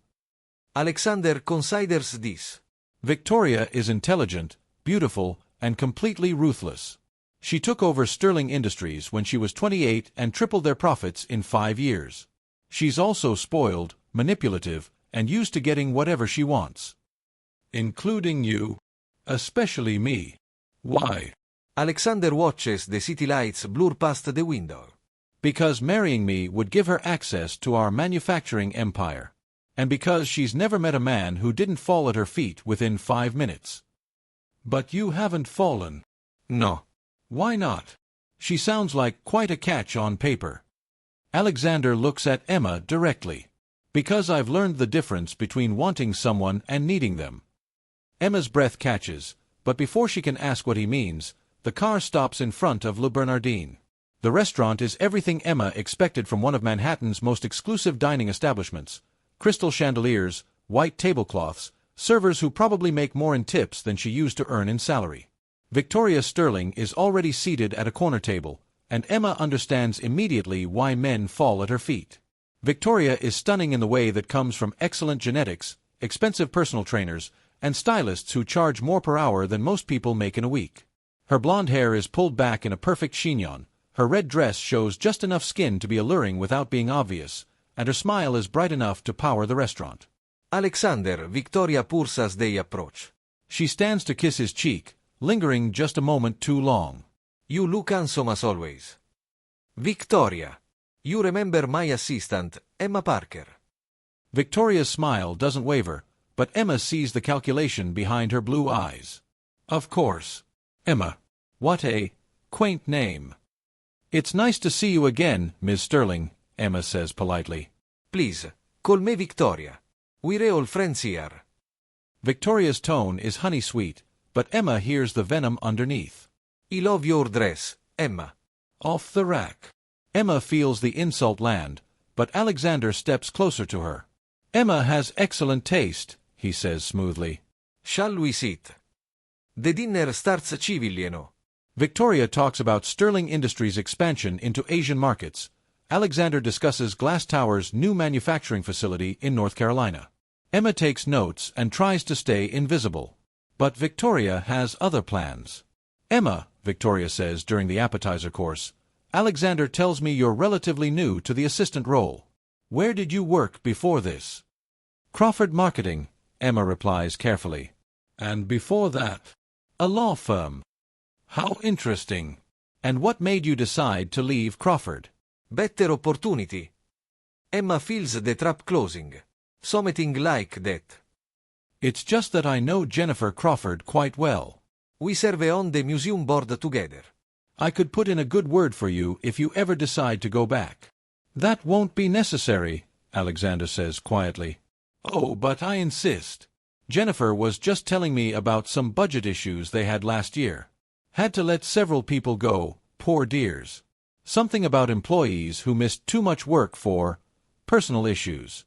B: Alexander considers this.
A: Victoria is intelligent, beautiful, and completely ruthless. She took over Sterling Industries when she was 28 and tripled their profits in 5 years. She's also spoiled, manipulative, and used to getting whatever she wants. Including you. Especially me. Why?
B: Alexander watches the city lights blur past the window.
A: Because marrying me would give her access to our manufacturing empire. And because she's never met a man who didn't fall at her feet within 5 minutes. But you haven't fallen.
B: No.
A: Why not? She sounds like quite a catch on paper. Alexander looks at Emma directly. Because I've learned the difference between wanting someone and needing them. Emma's breath catches, but before she can ask what he means, the car stops in front of Le Bernardin. The restaurant is everything Emma expected from one of Manhattan's most exclusive dining establishments. Crystal chandeliers, white tablecloths, servers who probably make more in tips than she used to earn in salary. Victoria Sterling is already seated at a corner table, and Emma understands immediately why men fall at her feet. Victoria is stunning in the way that comes from excellent genetics, expensive personal trainers, and stylists who charge more per hour than most people make in a week. Her blonde hair is pulled back in a perfect chignon, her red dress shows just enough skin to be alluring without being obvious, and her smile is bright enough to power the restaurant.
B: Alexander, Victoria purrs as they approach.
A: She stands to kiss his cheek, lingering just a moment too long.
B: You look handsome as always. Victoria. You remember my assistant, Emma Parker.
A: Victoria's smile doesn't waver, but Emma sees the calculation behind her blue eyes. Of course. Emma. What a quaint name. It's nice to see you again, Miss Sterling, Emma says politely.
B: Please, call me Victoria. We're all friends here.
A: Victoria's tone is honey-sweet, but Emma hears the venom underneath.
B: I love your dress, Emma.
A: Off the rack. Emma feels the insult land, but Alexander steps closer to her. Emma has excellent taste, he says smoothly.
B: Shall we sit? The dinner starts civilly, you know.
A: Victoria talks about Sterling Industries' expansion into Asian markets. Alexander discusses Glass Tower's new manufacturing facility in North Carolina. Emma takes notes and tries to stay invisible. But Victoria has other plans. Emma, Victoria says during the appetizer course, Alexander tells me you're relatively new to the assistant role. Where did you work before this? Crawford Marketing, Emma replies carefully. And before that? A law firm. How interesting. And what made you decide to leave Crawford?
B: Better opportunity. Emma feels the trap closing. Something like that.
A: It's just that I know Jennifer Crawford quite well.
B: We serve on the museum board together.
A: I could put in a good word for you if you ever decide to go back. That won't be necessary, Alexander says quietly. Oh, but I insist. Jennifer was just telling me about some budget issues they had last year. Had to let several people go, poor dears. Something about employees who missed too much work for personal issues.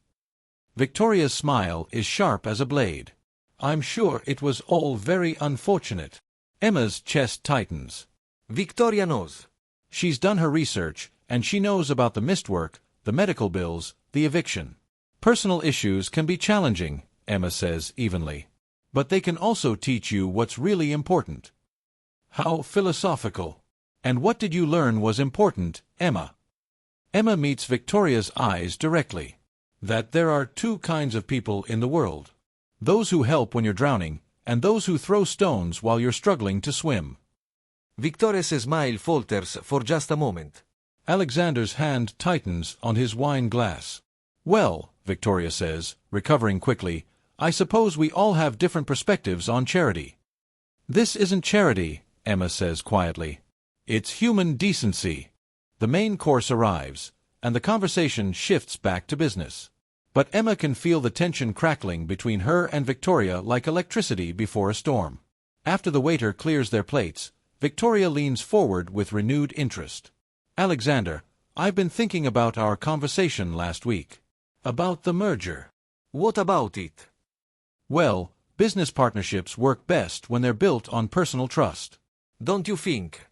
A: Victoria's smile is sharp as a blade. I'm sure it was all very unfortunate. Emma's chest tightens.
B: Victoria knows.
A: She's done her research, and she knows about the missed work, the medical bills, the eviction. Personal issues can be challenging, Emma says evenly. But they can also teach you what's really important. How philosophical. And what did you learn was important, Emma? Emma meets Victoria's eyes directly. That there are two kinds of people in the world. Those who help when you're drowning, and those who throw stones while you're struggling to swim.
B: Victoria's smile falters for just a moment.
A: Alexander's hand tightens on his wine glass. Well, Victoria says, recovering quickly, I suppose we all have different perspectives on charity. This isn't charity, Emma says quietly. It's human decency. The main course arrives, and the conversation shifts back to business. But Emma can feel the tension crackling between her and Victoria like electricity before a storm. After the waiter clears their plates, Victoria leans forward with renewed interest. Alexander, I've been thinking about our conversation last week. About the merger.
B: What about it?
A: Well, business partnerships work best when they're built on personal trust.
B: Don't you think?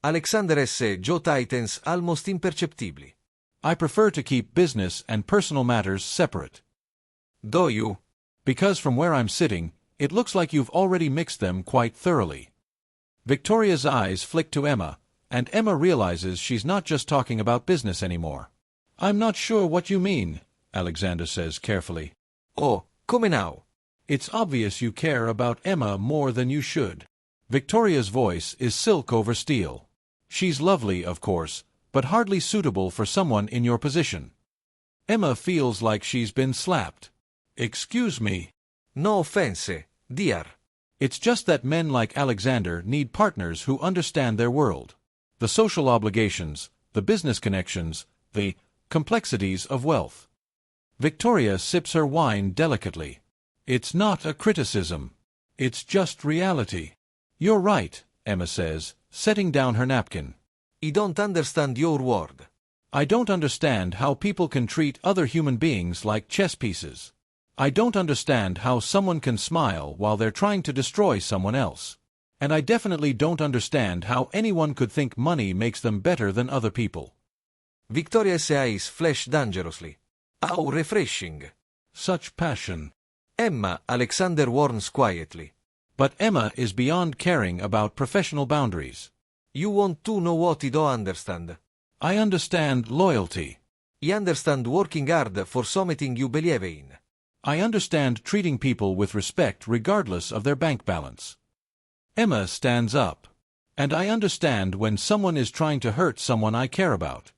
B: Alexander's jaw tightens almost imperceptibly.
A: I prefer to keep business and personal matters separate.
B: Do you?
A: Because from where I'm sitting, it looks like you've already mixed them quite thoroughly. Victoria's eyes flick to Emma, and Emma realizes she's not just talking about business anymore. I'm not sure what you mean, Alexander says carefully.
B: Oh, come now.
A: It's obvious you care about Emma more than you should. Victoria's voice is silk over steel. She's lovely, of course, but hardly suitable for someone in your position. Emma feels like she's been slapped. Excuse me.
B: No offense, dear.
A: It's just that men like Alexander need partners who understand their world. The social obligations, the business connections, the complexities of wealth. Victoria sips her wine delicately. It's not a criticism. It's just reality. You're right, Emma says, setting down her napkin.
B: I don't understand your word.
A: I don't understand how people can treat other human beings like chess pieces. I don't understand how someone can smile while they're trying to destroy someone else. And I definitely don't understand how anyone could think money makes them better than other people.
B: Victoria's eyes flash dangerously. How refreshing.
A: Such passion.
B: Emma, Alexander warns quietly.
A: But Emma is beyond caring about professional boundaries.
B: You want to know what I don't understand.
A: I understand loyalty.
B: I understand working hard for something you believe in.
A: I understand treating people with respect regardless of their bank balance. Emma stands up. And I understand when someone is trying to hurt someone I care about.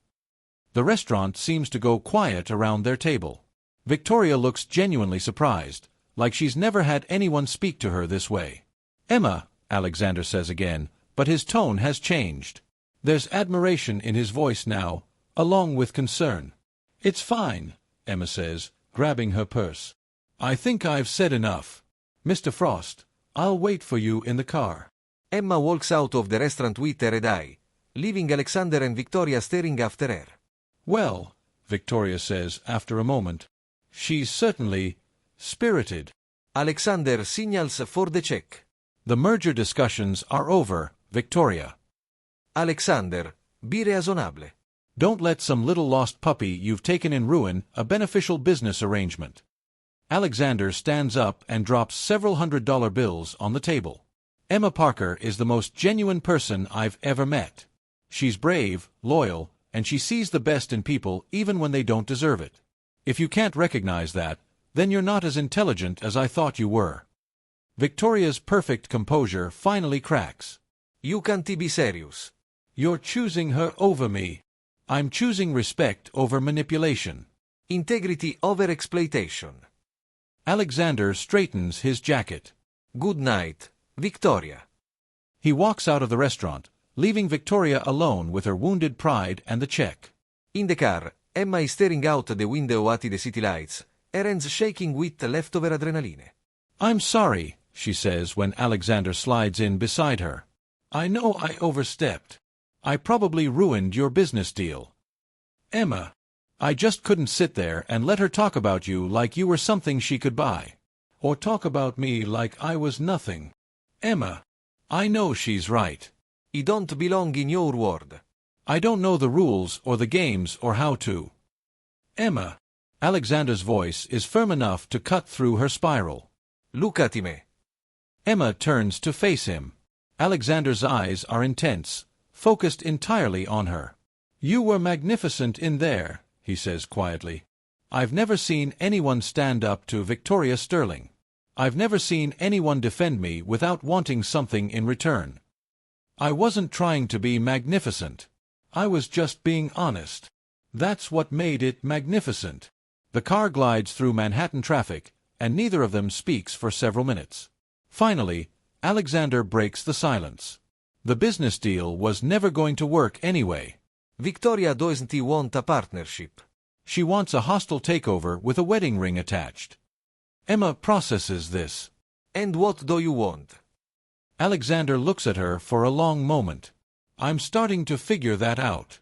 A: The restaurant seems to go quiet around their table. Victoria looks genuinely surprised, like she's never had anyone speak to her this way. Emma, Alexander says again, but his tone has changed. There's admiration in his voice now, along with concern. It's fine, Emma says, grabbing her purse. I think I've said enough. Mr. Frost, I'll wait for you in the car.
B: Emma walks out of the restaurant with a red eye, leaving Alexander and Victoria staring after her.
A: Well, Victoria says after a moment, she's certainly spirited.
B: Alexander signals for the check.
A: The merger discussions are over, Victoria.
B: Alexander, be raisonnable.
A: Don't let some little lost puppy you've taken in ruin a beneficial business arrangement. Alexander stands up and drops several $100 bills on the table. Emma Parker is the most genuine person I've ever met. She's brave, loyal, and she sees the best in people even when they don't deserve it. If you can't recognize that, then you're not as intelligent as I thought you were. Victoria's perfect composure finally cracks.
B: You can't be serious.
A: You're choosing her over me. I'm choosing respect over manipulation.
B: Integrity over exploitation.
A: Alexander straightens his jacket.
B: Good night, Victoria.
A: He walks out of the restaurant, leaving Victoria alone with her wounded pride and the check.
B: In the car, Emma is staring out the window at the city lights, her hands shaking with leftover adrenaline.
A: I'm sorry, she says when Alexander slides in beside her. I know I overstepped. I probably ruined your business deal. Emma. I just couldn't sit there and let her talk about you like you were something she could buy. Or talk about me like I was nothing. Emma. I know she's right.
B: I don't belong in your world.
A: I don't know the rules or the games or how to. Emma. Alexander's voice is firm enough to cut through her spiral.
B: Look at me.
A: Emma turns to face him. Alexander's eyes are intense, focused entirely on her. You were magnificent in there, he says quietly. I've never seen anyone stand up to Victoria Sterling. I've never seen anyone defend me without wanting something in return. I wasn't trying to be magnificent. I was just being honest. That's what made it magnificent. The car glides through Manhattan traffic, and neither of them speaks for several minutes. Finally, Alexander breaks the silence. The business deal was never going to work anyway.
B: Victoria doesn't want a partnership.
A: She wants a hostile takeover with a wedding ring attached. Emma processes this.
B: And what do you want?
A: Alexander looks at her for a long moment. I'm starting to figure that out.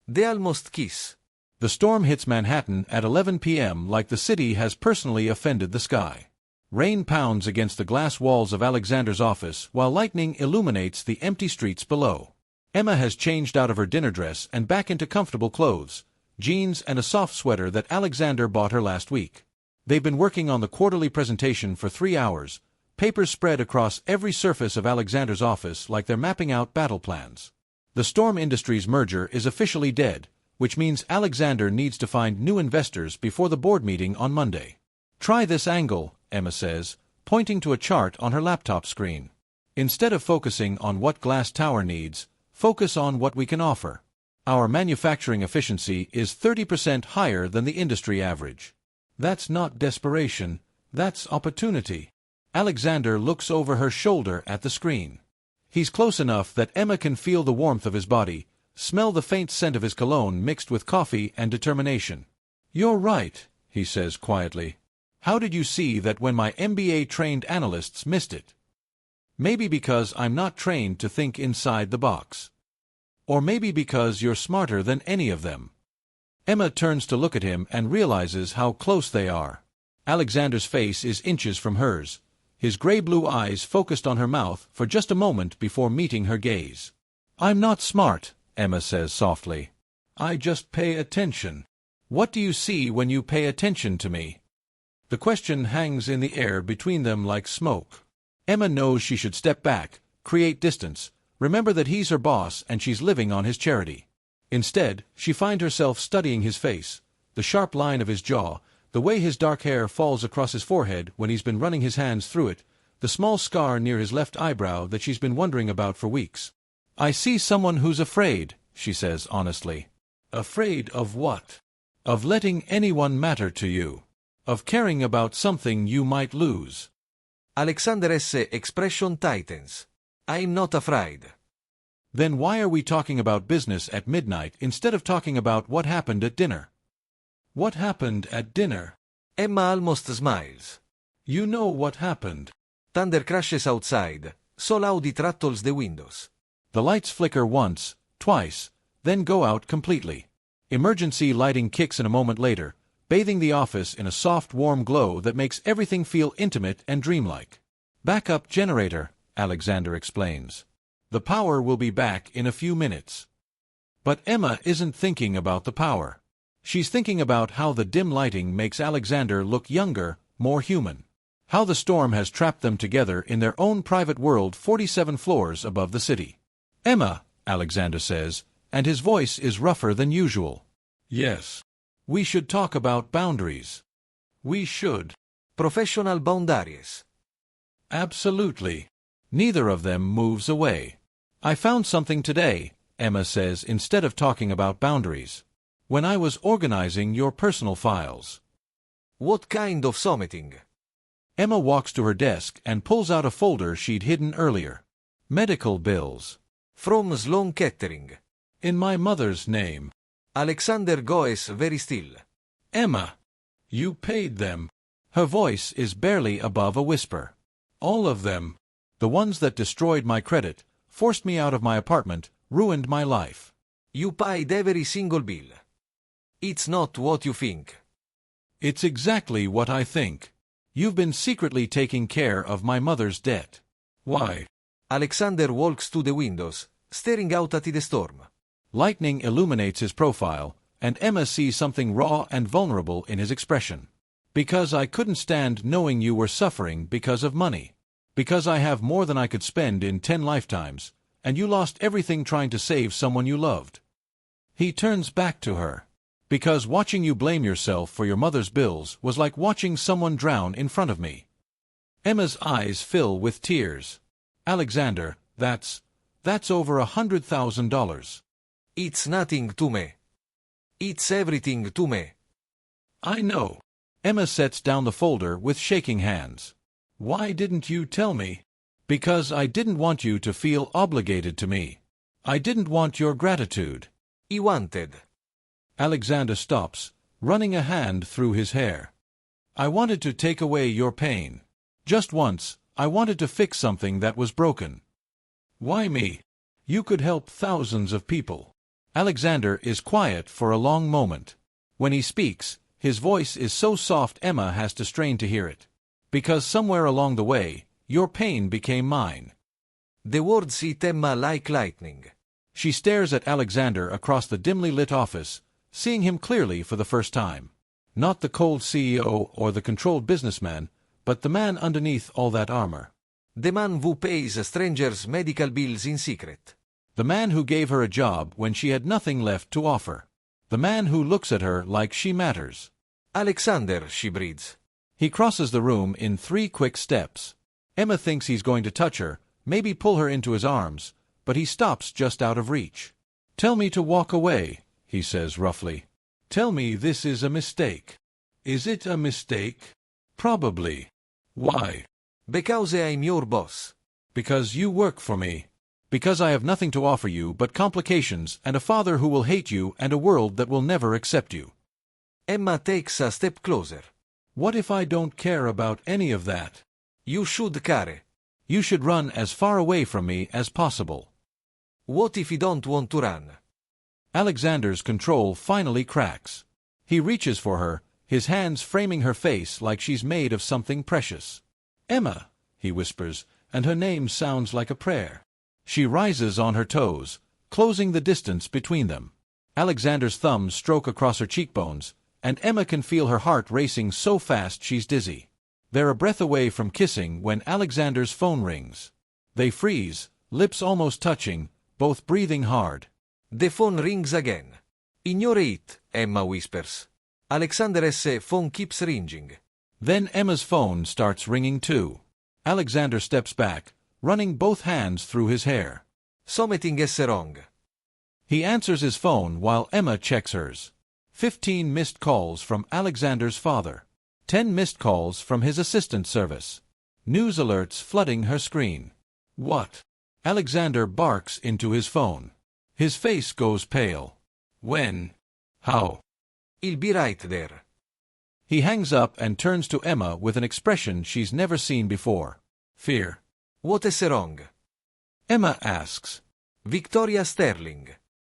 B: They almost kiss.
A: The storm hits Manhattan at 11 p.m. like the city has personally offended the sky. Rain pounds against the glass walls of Alexander's office while lightning illuminates the empty streets below. Emma has changed out of her dinner dress and back into comfortable clothes, jeans and a soft sweater that Alexander bought her last week. They've been working on the quarterly presentation for 3 hours, papers spread across every surface of Alexander's office like they're mapping out battle plans. The Storm Industries merger is officially dead, which means Alexander needs to find new investors before the board meeting on Monday. Try this angle, Emma says, pointing to a chart on her laptop screen. Instead of focusing on what Glass Tower needs, focus on what we can offer. Our manufacturing efficiency is 30% higher than the industry average. That's not desperation, that's opportunity. Alexander looks over her shoulder at the screen. He's close enough that Emma can feel the warmth of his body, smell the faint scent of his cologne mixed with coffee and determination. You're right, he says quietly. How did you see that when my MBA-trained analysts missed it? Maybe because I'm not trained to think inside the box. Or maybe because you're smarter than any of them. Emma turns to look at him and realizes how close they are. Alexander's face is inches from hers, his gray-blue eyes focused on her mouth for just a moment before meeting her gaze. I'm not smart, Emma says softly. I just pay attention. What do you see when you pay attention to me? The question hangs in the air between them like smoke. Emma knows she should step back, create distance, remember that he's her boss and she's living on his charity. Instead, she finds herself studying his face, the sharp line of his jaw, the way his dark hair falls across his forehead when he's been running his hands through it, the small scar near his left eyebrow that she's been wondering about for weeks. I see someone who's afraid, she says honestly. Afraid of what? Of letting anyone matter to you. Of caring about something you might lose.
B: Alexander's expression tightens. I'm not afraid.
A: Then why are we talking about business at midnight instead of talking about what happened at dinner? What happened at dinner?
B: Emma almost smiles.
A: You know what happened.
B: Thunder crashes outside, so loud it rattles the windows.
A: The lights flicker once, twice, then go out completely. Emergency lighting kicks in a moment later, bathing the office in a soft, warm glow that makes everything feel intimate and dreamlike. Backup generator, Alexander explains. The power will be back in a few minutes. But Emma isn't thinking about the power. She's thinking about how the dim lighting makes Alexander look younger, more human. How the storm has trapped them together in their own private world 47 floors above the city. Emma, Alexander says, and his voice is rougher than usual. Yes. We should talk about boundaries. We should.
B: Professional boundaries.
A: Absolutely. Neither of them moves away. I found something today, Emma says instead of talking about boundaries. When I was organizing your personal files.
B: What kind of something?
A: Emma walks to her desk and pulls out a folder she'd hidden earlier. Medical bills.
B: From Sloan Kettering.
A: In my mother's name.
B: Alexander goes very still.
A: Emma. You paid them. Her voice is barely above a whisper. All of them. The ones that destroyed my credit, forced me out of my apartment, ruined my life.
B: You paid every single bill. It's not what you think.
A: It's exactly what I think. You've been secretly taking care of my mother's debt. Why?
B: Alexander walks to the windows, staring out at the storm.
A: Lightning illuminates his profile, and Emma sees something raw and vulnerable in his expression. Because I couldn't stand knowing you were suffering because of money. Because I have more than I could spend in 10 lifetimes, and you lost everything trying to save someone you loved. He turns back to her. Because watching you blame yourself for your mother's bills was like watching someone drown in front of me. Emma's eyes fill with tears. Alexander, that's over $100,000.
B: It's nothing to me. It's everything to me.
A: I know. Emma sets down the folder with shaking hands. Why didn't you tell me? Because I didn't want you to feel obligated to me. I didn't want your gratitude.
B: He wanted.
A: Alexander stops, running a hand through his hair. I wanted to take away your pain. Just once, I wanted to fix something that was broken. Why me? You could help thousands of people. Alexander is quiet for a long moment. When he speaks, his voice is so soft Emma has to strain to hear it. Because somewhere along the way, your pain became mine.
B: The words hit Emma like lightning.
A: She stares at Alexander across the dimly lit office, seeing him clearly for the first time. Not the cold CEO or the controlled businessman, but the man underneath all that armor.
B: The man who pays strangers' medical bills in secret.
A: The man who gave her a job when she had nothing left to offer. The man who looks at her like she matters.
B: Alexander, she breathes.
A: He crosses the room in 3 quick steps. Emma thinks he's going to touch her, maybe pull her into his arms, but he stops just out of reach. Tell me to walk away, he says roughly. Tell me this is a mistake. Is it a mistake? Probably. Why?
B: Because I'm your boss.
A: Because you work for me. Because I have nothing to offer you but complications and a father who will hate you and a world that will never accept you.
B: Emma takes a step closer.
A: What if I don't care about any of that?
B: You should care.
A: You should run as far away from me as possible.
B: What if you don't want to run?
A: Alexander's control finally cracks. He reaches for her, his hands framing her face like she's made of something precious. Emma, he whispers, and her name sounds like a prayer. She rises on her toes, closing the distance between them. Alexander's thumbs stroke across her cheekbones, and Emma can feel her heart racing so fast she's dizzy. They're a breath away from kissing when Alexander's phone rings. They freeze, lips almost touching, both breathing hard.
B: The phone rings again. Ignore it, Emma whispers. Alexander's phone keeps ringing.
A: Then Emma's phone starts ringing too. Alexander steps back, running both hands through his hair.
B: Something is wrong.
A: He answers his phone while Emma checks hers. 15 missed calls from Alexander's father. 10 missed calls from his assistant service. News alerts flooding her screen. What? Alexander barks into his phone. His face goes pale. When? How?
B: I'll be right there.
A: He hangs up and turns to Emma with an expression she's never seen before. Fear.
B: What is wrong?
A: Emma asks.
B: Victoria Sterling.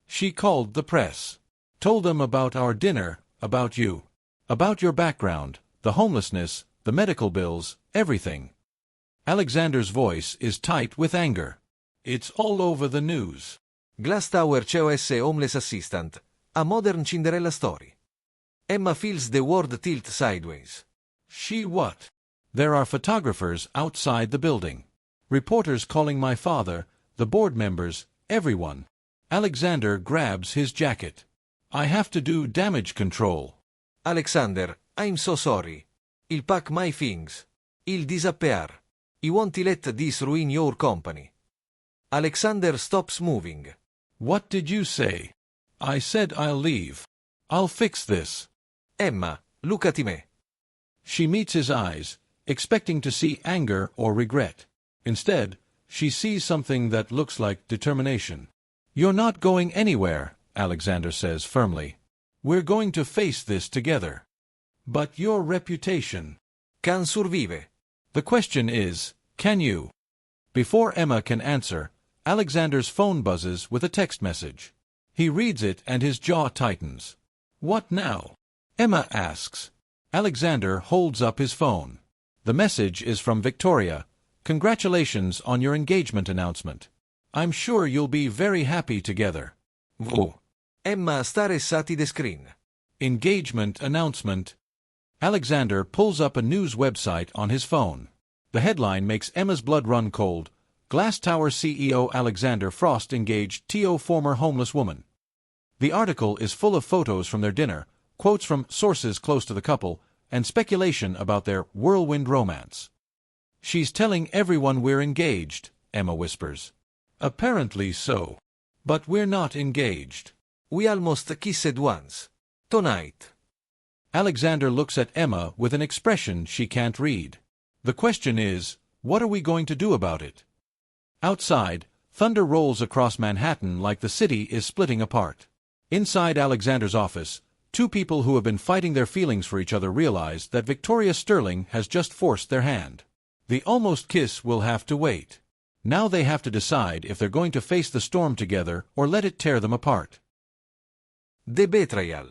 A: She called the press. Told them about our dinner, about you. About your background, the homelessness, the medical bills, everything. Alexander's voice is tight with anger. It's all over the news.
B: Glass Tower COS homeless assistant. A modern Cinderella story. Emma feels the world tilt sideways.
A: She what? There are photographers outside the building. Reporters calling my father, the board members, everyone. Alexander grabs his jacket. I have to do damage control.
B: Alexander, I'm so sorry. I'll pack my things. I'll disappear. I won't let this ruin your company. Alexander stops moving.
A: What did you say? I said I'll leave. I'll fix this.
B: Emma, look at me.
A: She meets his eyes, expecting to see anger or regret. Instead, she sees something that looks like determination. You're not going anywhere, Alexander says firmly. We're going to face this together. But your reputation
B: can survive.
A: The question is, can you? Before Emma can answer, Alexander's phone buzzes with a text message. He reads it and his jaw tightens. What now? Emma asks. Alexander holds up his phone. The message is from Victoria. Congratulations on your engagement announcement. I'm sure you'll be very happy together.
B: Emma stares at the screen.
A: Engagement announcement. Alexander pulls up a news website on his phone. The headline makes Emma's blood run cold. Glass Tower CEO Alexander Frost engaged TO former homeless woman. The article is full of photos from their dinner, quotes from sources close to the couple, and speculation about their whirlwind romance. She's telling everyone we're engaged, Emma whispers. Apparently so. But we're not engaged.
B: We almost kissed once. Tonight.
A: Alexander looks at Emma with an expression she can't read. The question is, what are we going to do about it? Outside, thunder rolls across Manhattan like the city is splitting apart. Inside Alexander's office, two people who have been fighting their feelings for each other realize that Victoria Sterling has just forced their hand. The almost kiss will have to wait. Now they have to decide if they're going to face the storm together or let it tear them apart.
B: The betrayal.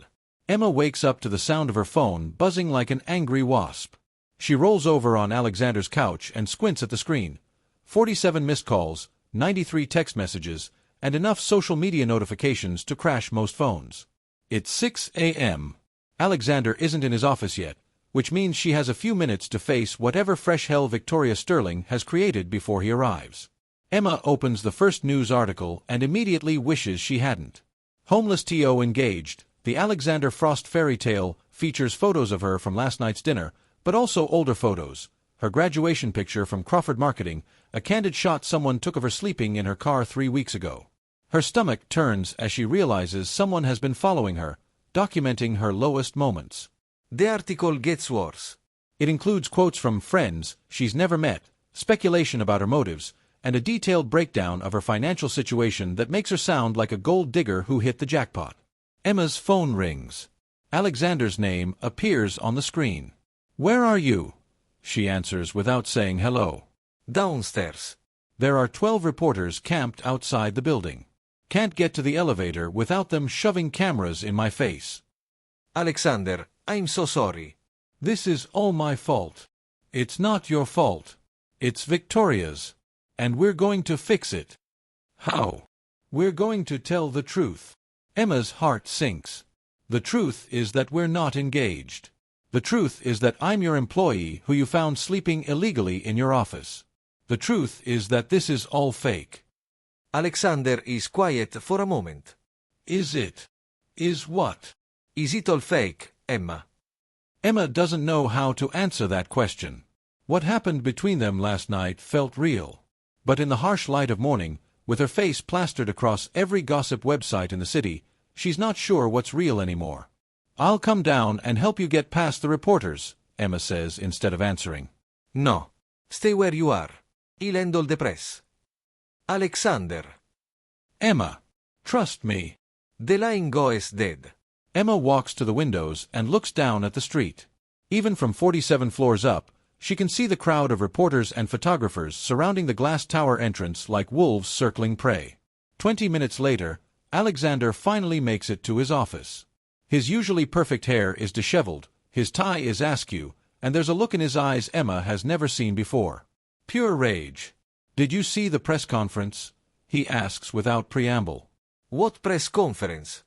A: Emma wakes up to the sound of her phone buzzing like an angry wasp. She rolls over on Alexander's couch and squints at the screen. 47 missed calls, 93 text messages, and enough social media notifications to crash most phones. It's 6 a.m. Alexander isn't in his office yet, which means she has a few minutes to face whatever fresh hell Victoria Sterling has created before he arrives. Emma opens the first news article and immediately wishes she hadn't. Homeless TO engaged. The Alexander Frost fairy tale features photos of her from last night's dinner, but also older photos. Her graduation picture from Crawford Marketing, a candid shot someone took of her sleeping in her car 3 weeks ago. Her stomach turns as she realizes someone has been following her, documenting her lowest moments.
B: The article gets worse.
A: It includes quotes from friends she's never met, speculation about her motives, and a detailed breakdown of her financial situation that makes her sound like a gold digger who hit the jackpot. Emma's phone rings. Alexander's name appears on the screen. "Where are you?" she answers without saying hello.
B: Downstairs.
A: There are 12 reporters camped outside the building. Can't get to the elevator without them shoving cameras in my face.
B: Alexander, I'm so sorry.
A: This is all my fault. It's not your fault. It's Victoria's. And we're going to fix it. How? We're going to tell the truth. Emma's heart sinks. The truth is that we're not engaged. The truth is that I'm your employee who you found sleeping illegally in your office. The truth is that this is all fake.
B: Alexander is quiet for a moment.
A: Is it? Is what?
B: Is it all fake, Emma?
A: Emma doesn't know how to answer that question. What happened between them last night felt real. But in the harsh light of morning, with her face plastered across every gossip website in the city, she's not sure what's real anymore. "I'll come down and help you get past the reporters," Emma says instead of answering.
B: No. Stay where you are. I'll handle the press. Alexander.
A: Emma. Trust me.
B: The line goes dead.
A: Emma walks to the windows and looks down at the street. Even from 47 floors up, she can see the crowd of reporters and photographers surrounding the glass tower entrance like wolves circling prey. 20 minutes later, Alexander finally makes it to his office. His usually perfect hair is disheveled, his tie is askew, and there's a look in his eyes Emma has never seen before. Pure rage. "Did you see the press conference?" he asks without preamble.
B: What press conference?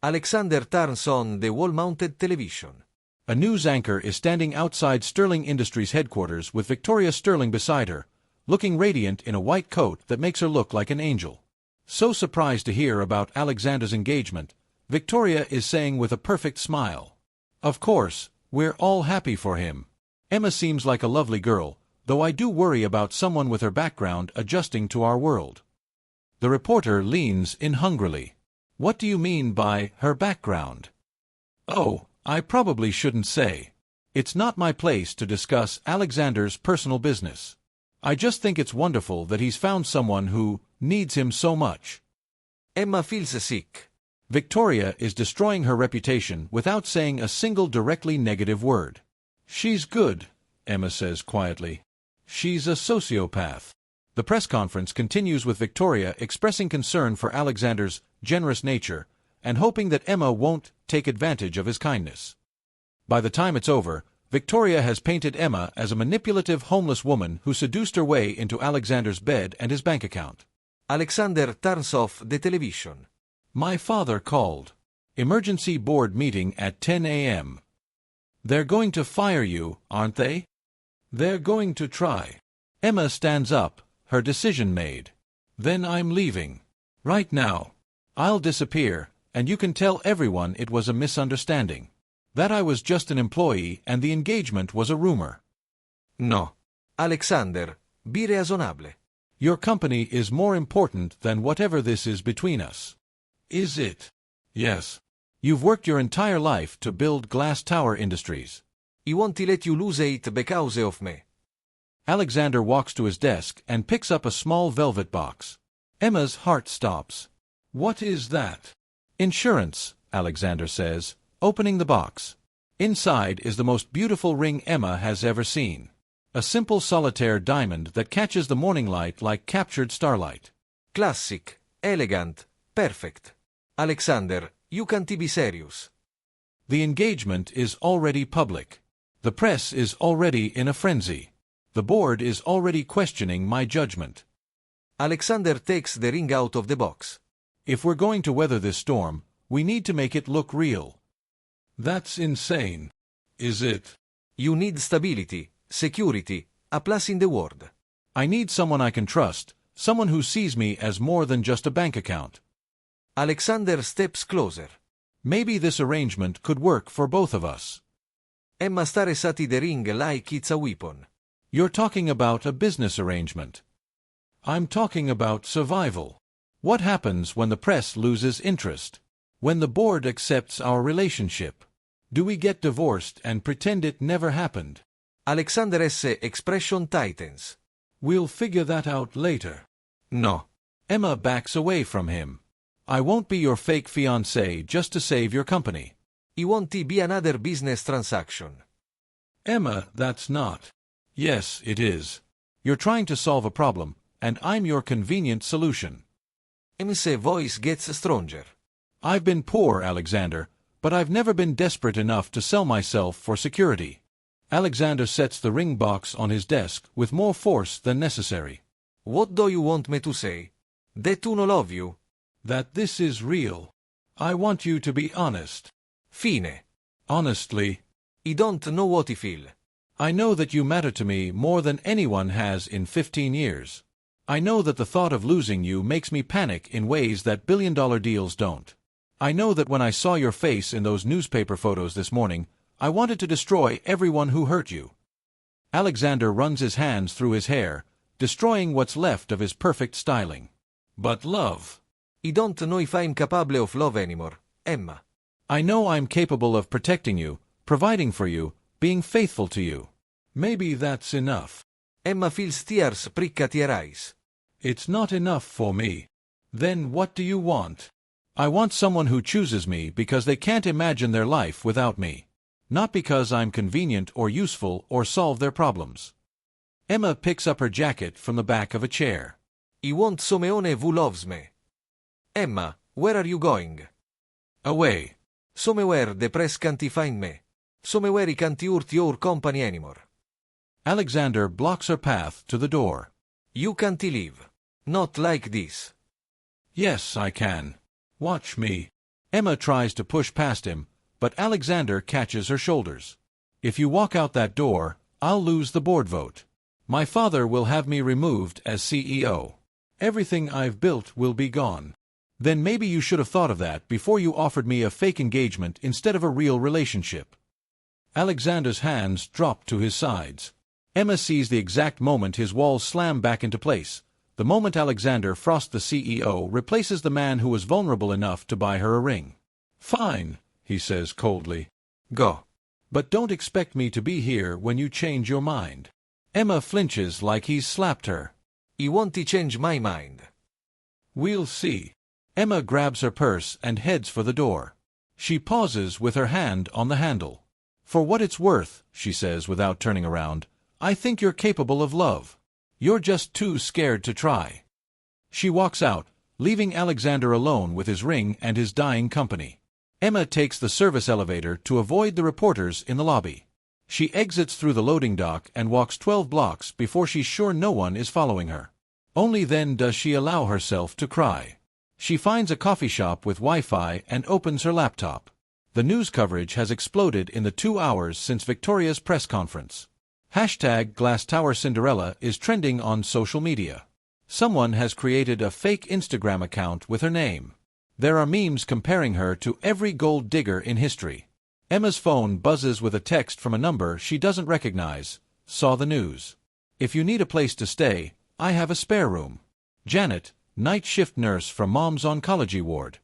B: Alexander turns on the wall-mounted television.
A: A news anchor is standing outside Sterling Industries headquarters with Victoria Sterling beside her, looking radiant in a white coat that makes her look like an angel. So surprised to hear about Alexander's engagement, Victoria is saying with a perfect smile, "Of course, we're all happy for him. Emma seems like a lovely girl, though I do worry about someone with her background adjusting to our world." The reporter leans in hungrily. "What do you mean by her background?" "Oh, I probably shouldn't say. It's not my place to discuss Alexander's personal business. I just think it's wonderful that he's found someone who needs him so much."
B: Emma feels sick.
A: Victoria is destroying her reputation without saying a single directly negative word. "She's good," Emma says quietly. "She's a sociopath." The press conference continues with Victoria expressing concern for Alexander's generous nature and hoping that Emma won't take advantage of his kindness. By the time it's over, Victoria has painted Emma as a manipulative homeless woman who seduced her way into Alexander's bed and his bank account.
B: Alexander turns off the television.
A: My father called. Emergency board meeting at 10 a.m. They're going to fire you, aren't they? They're going to try. Emma stands up, her decision made. Then I'm leaving. Right now. I'll disappear, and you can tell everyone it was a misunderstanding. That I was just an employee and the engagement was a rumor.
B: No. Alexander, be raisonnable.
A: Your company is more important than whatever this is between us. Is it? Yes. You've worked your entire life to build glass tower industries.
B: I won't let you lose it because of me.
A: Alexander walks to his desk and picks up a small velvet box. Emma's heart stops. What is that? Insurance, Alexander says, opening the box. Inside is the most beautiful ring Emma has ever seen. A simple solitaire diamond that catches the morning light like captured starlight.
B: Classic, elegant, perfect. Alexander, you can't be serious.
A: The engagement is already public. The press is already in a frenzy. The board is already questioning my judgment.
B: Alexander takes the ring out of the box.
A: If we're going to weather this storm, we need to make it look real. That's insane. Is it?
B: You need stability, security, a place in the world.
A: I need someone I can trust, someone who sees me as more than just a bank account.
B: Alexander steps closer.
A: Maybe this arrangement could work for both of us.
B: Emma stares at the ring like it's a weapon.
A: You're talking about a business arrangement. I'm talking about survival. What happens when the press loses interest? When the board accepts our relationship? Do we get divorced and pretend it never happened?
B: Alexander's expression tightens.
A: We'll figure that out later.
B: No.
A: Emma backs away from him. I won't be your fake fiancé just to save your company.
B: It won't be another business transaction.
A: Emma, that's not. Yes, it is. You're trying to solve a problem, and I'm your convenient solution.
B: Emma's voice gets stronger.
A: I've been poor, Alexander, but I've never been desperate enough to sell myself for security. Alexander sets the ring box on his desk with more force than necessary.
B: What do you want me to say? That I love you?
A: That this is real. I want you to be honest.
B: Fine.
A: Honestly.
B: I don't know what I feel.
A: I know that you matter to me more than anyone has in 15 years. I know that the thought of losing you makes me panic in ways that billion-dollar deals don't. I know that when I saw your face in those newspaper photos this morning, I wanted to destroy everyone who hurt you. Alexander runs his hands through his hair, destroying what's left of his perfect styling. But love.
B: I don't know if I'm capable of love anymore, Emma.
A: I know I'm capable of protecting you, providing for you, being faithful to you. Maybe that's enough.
B: Emma feels tears prick at her eyes.
A: It's not enough for me. Then what do you want? I want someone who chooses me because they can't imagine their life without me. Not because I'm convenient or useful or solve their problems. Emma picks up her jacket from the back of a chair.
B: I want someone who loves me. Emma, where are you going?
A: Away.
B: Somewhere the press can't find me. Somewhere I can't hurt your company anymore.
A: Alexander blocks her path to the door.
B: You can't leave. Not like this.
A: Yes, I can. Watch me. Emma tries to push past him, but Alexander catches her shoulders. If you walk out that door, I'll lose the board vote. My father will have me removed as CEO. Everything I've built will be gone. Then maybe you should have thought of that before you offered me a fake engagement instead of a real relationship. Alexander's hands drop to his sides. Emma sees the exact moment his walls slam back into place. The moment Alexander Frost, the CEO, replaces the man who was vulnerable enough to buy her a ring. Fine, he says coldly.
B: Go.
A: But don't expect me to be here when you change your mind. Emma flinches like he's slapped her.
B: I won't change my mind.
A: We'll see. Emma grabs her purse and heads for the door. She pauses with her hand on the handle. For what it's worth, she says without turning around, I think you're capable of love. You're just too scared to try. She walks out, leaving Alexander alone with his ring and his dying company. Emma takes the service elevator to avoid the reporters in the lobby. She exits through the loading dock and walks 12 blocks before she's sure no one is following her. Only then does she allow herself to cry. She finds a coffee shop with Wi-Fi and opens her laptop. The news coverage has exploded in the 2 hours since Victoria's press conference. Hashtag Glass Tower Cinderella is trending on social media. Someone has created a fake Instagram account with her name. There are memes comparing her to every gold digger in history. Emma's phone buzzes with a text from a number she doesn't recognize. Saw the news. If you need a place to stay, I have a spare room. Janet, night shift nurse from Mom's oncology ward.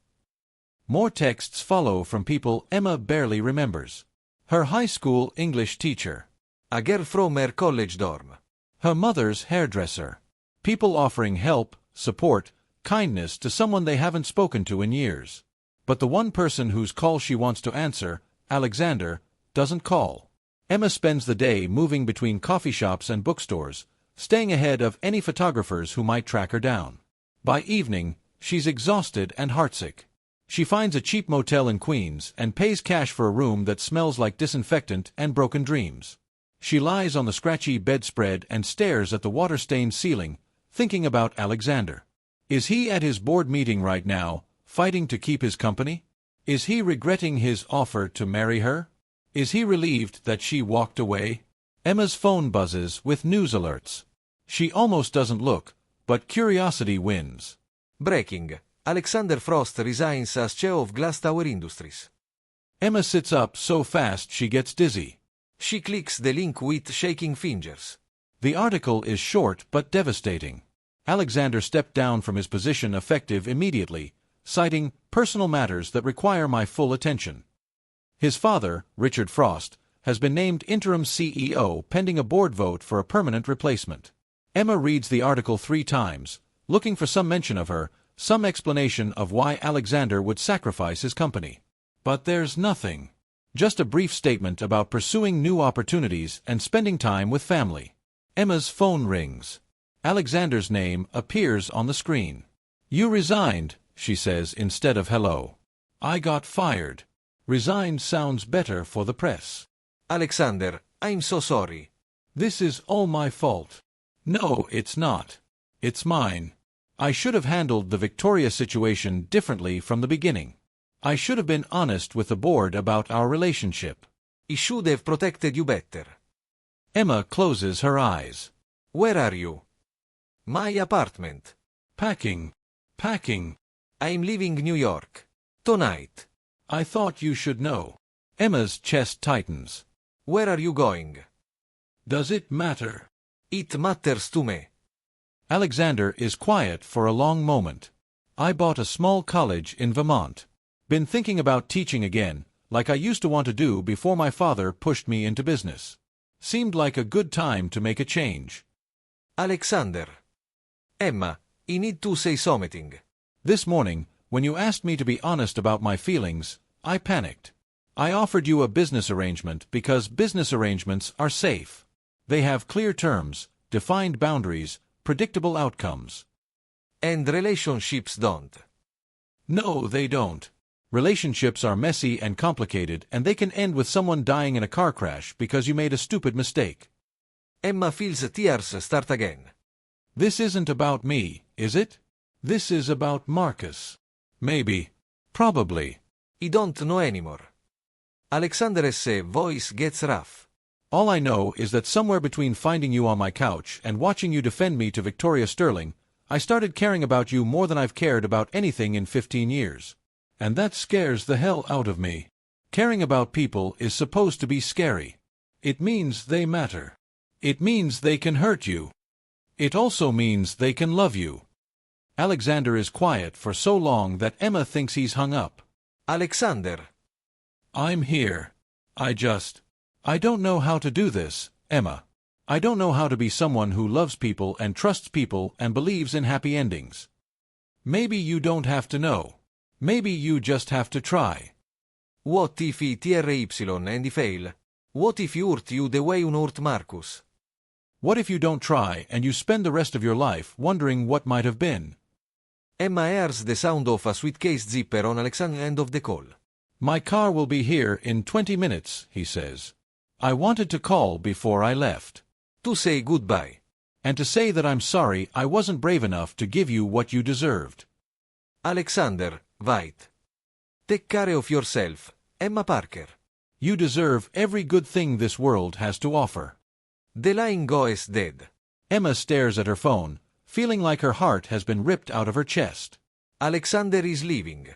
A: More texts follow from people Emma barely remembers. Her high school English teacher.
B: A girl from her college dorm.
A: Her mother's hairdresser. People offering help, support, kindness to someone they haven't spoken to in years. But the one person whose call she wants to answer, Alexander, doesn't call. Emma spends the day moving between coffee shops and bookstores, staying ahead of any photographers who might track her down. By evening, she's exhausted and heartsick. She finds a cheap motel in Queens and pays cash for a room that smells like disinfectant and broken dreams. She lies on the scratchy bedspread and stares at the water-stained ceiling, thinking about Alexander. Is he at his board meeting right now, fighting to keep his company? Is he regretting his offer to marry her? Is he relieved that she walked away? Emma's phone buzzes with news alerts. She almost doesn't look, but curiosity wins.
B: Breaking. Alexander Frost resigns as CEO of Glass Tower Industries.
A: Emma sits up so fast she gets dizzy.
B: She clicks the link with shaking fingers.
A: The article is short but devastating. Alexander stepped down from his position effective immediately, citing personal matters that require my full attention. His father, Richard Frost, has been named interim CEO pending a board vote for a permanent replacement. Emma reads the article 3 times, looking for some mention of her, some explanation of why Alexander would sacrifice his company. But there's nothing. Just a brief statement about pursuing new opportunities and spending time with family. Emma's phone rings. Alexander's name appears on the screen. You resigned, she says instead of hello. I got fired. Resigned sounds better for the press.
B: Alexander, I'm so sorry.
A: This is all my fault. No, it's not. It's mine. I should have handled the Victoria situation differently from the beginning. I should have been honest with the board about our relationship.
B: He should have protected you better.
A: Emma closes her eyes.
B: Where are you? My apartment.
A: Packing. Packing.
B: I'm leaving New York. Tonight.
A: I thought you should know. Emma's chest tightens.
B: Where are you going?
A: Does it matter?
B: It matters to me.
A: Alexander is quiet for a long moment. I bought a small college in Vermont. Been thinking about teaching again, like I used to want to do before my father pushed me into business. Seemed like a good time to make a change.
B: Alexander. Emma, I need to say something.
A: This morning, when you asked me to be honest about my feelings, I panicked. I offered you a business arrangement because business arrangements are safe. They have clear terms, defined boundaries, predictable outcomes.
B: And relationships don't.
A: No, they don't. Relationships are messy and complicated, and they can end with someone dying in a car crash because you made a stupid mistake.
B: Emma feels tears start again.
A: This isn't about me, is it? This is about Marcus. Maybe. Probably.
B: I don't know anymore. Alexander's voice gets rough.
A: All I know is that somewhere between finding you on my couch and watching you defend me to Victoria Sterling, I started caring about you more than I've cared about anything in 15 years. And that scares the hell out of me. Caring about people is supposed to be scary. It means they matter. It means they can hurt you. It also means they can love you. Alexander is quiet for so long that Emma thinks he's hung up.
B: Alexander.
A: I'm here. I don't know how to do this, Emma. I don't know how to be someone who loves people and trusts people and believes in happy endings. Maybe you don't have to know. Maybe you just have to try.
B: What if I try and I fail? What if I hurt you the way you hurt Marcus?
A: What if you don't try and you spend the rest of your life wondering what might have been?
B: Emma hears the sound of a suitcase zipper on Alexander's end of the call.
A: My car will be here in 20 minutes, he says. I wanted to call before I left.
B: To say goodbye.
A: And to say that I'm sorry I wasn't brave enough to give you what you deserved.
B: Alexander, wait. Take care of yourself, Emma Parker.
A: You deserve every good thing this world has to offer.
B: The line goes dead.
A: Emma stares at her phone, feeling like her heart has been ripped out of her chest.
B: Alexander is leaving.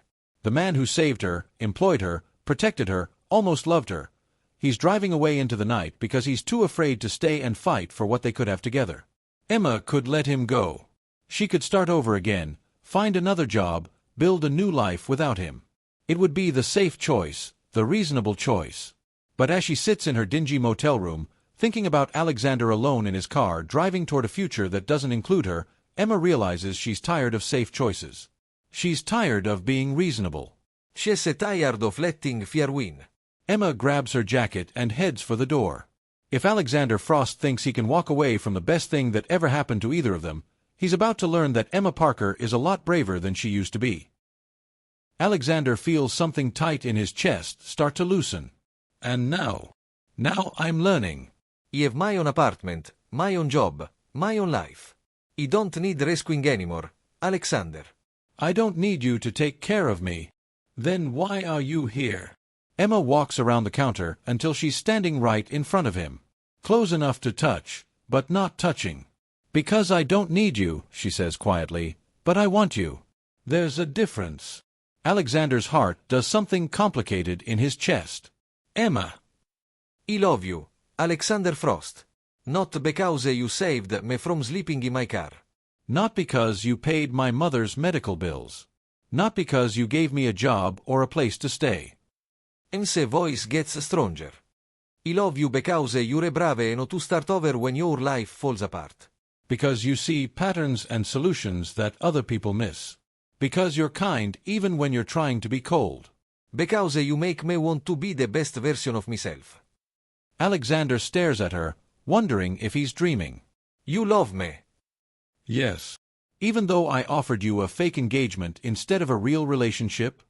A: The man who saved her, employed her, protected her, almost loved her. He's driving away into the night because he's too afraid to stay and fight for what they could have together. Emma could let him go. She could start over again, find another job, build a new life without him. It would be the safe choice, the reasonable choice. But as she sits in her dingy motel room, thinking about Alexander alone in his car driving toward a future that doesn't include her, Emma realizes she's tired of safe choices. She's tired of being reasonable.
B: She's tired of letting fear win.
A: Emma grabs her jacket and heads for the door. If Alexander Frost thinks he can walk away from the best thing that ever happened to either of them, he's about to learn that Emma Parker is a lot braver than she used to be. Alexander feels something tight in his chest start to loosen. And now I'm learning.
B: I have my own apartment, my own job, my own life. I don't need rescuing anymore, Alexander.
A: I don't need you to take care of me. Then why are you here? Emma walks around the counter until she's standing right in front of him. Close enough to touch, but not touching. Because I don't need you, she says quietly, but I want you. There's a difference. Alexander's heart does something complicated in his chest. Emma.
B: I love you, Alexander Frost. Not because you saved me from sleeping in my car.
A: Not because you paid my mother's medical bills. Not because you gave me a job or a place to stay.
B: Em's voice gets stronger. I love you because you're brave enough to start over when your life falls apart.
A: Because you see patterns and solutions that other people miss. Because you're kind even when you're trying to be cold.
B: Because you make me want to be the best version of myself.
A: Alexander stares at her, wondering if he's dreaming.
B: You love me.
A: Yes. Even though I offered you a fake engagement instead of a real relationship?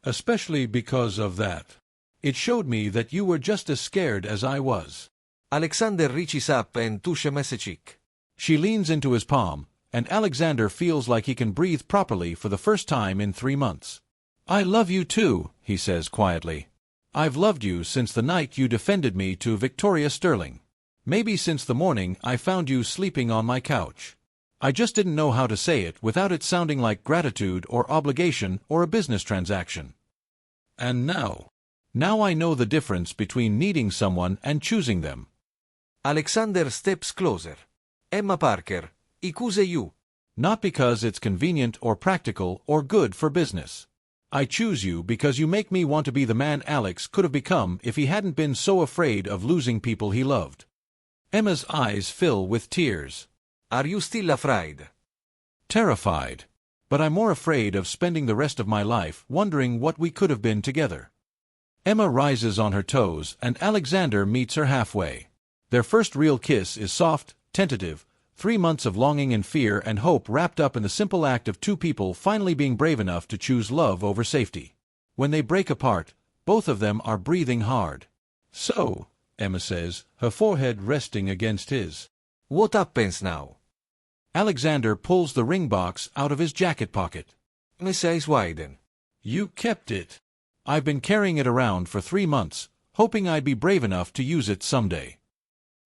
A: Especially because of that. It showed me that you were just as scared as I was.
B: Alexander reaches up and touches Emma's cheek.
A: She leans into his palm, and Alexander feels like he can breathe properly for the first time in 3 months. I love you too, he says quietly. I've loved you since the night you defended me to Victoria Sterling. Maybe since the morning I found you sleeping on my couch. I just didn't know how to say it without it sounding like gratitude or obligation or a business transaction. And now I know the difference between needing someone and choosing them.
B: Alexander steps closer. Emma Parker, I choose you.
A: Not because it's convenient or practical or good for business. I choose you because you make me want to be the man Alex could have become if he hadn't been so afraid of losing people he loved. Emma's eyes fill with tears.
B: Are you still afraid?
A: Terrified. But I'm more afraid of spending the rest of my life wondering what we could have been together. Emma rises on her toes and Alexander meets her halfway. Their first real kiss is soft, tentative, 3 months of longing and fear and hope wrapped up in the simple act of two people finally being brave enough to choose love over safety. When they break apart, both of them are breathing hard. So, Emma says, her forehead resting against his.
B: What happens now?
A: Alexander pulls the ring box out of his jacket pocket.
B: Emma's eyes widen.
A: You kept it. I've been carrying it around for 3 months, hoping I'd be brave enough to use it someday.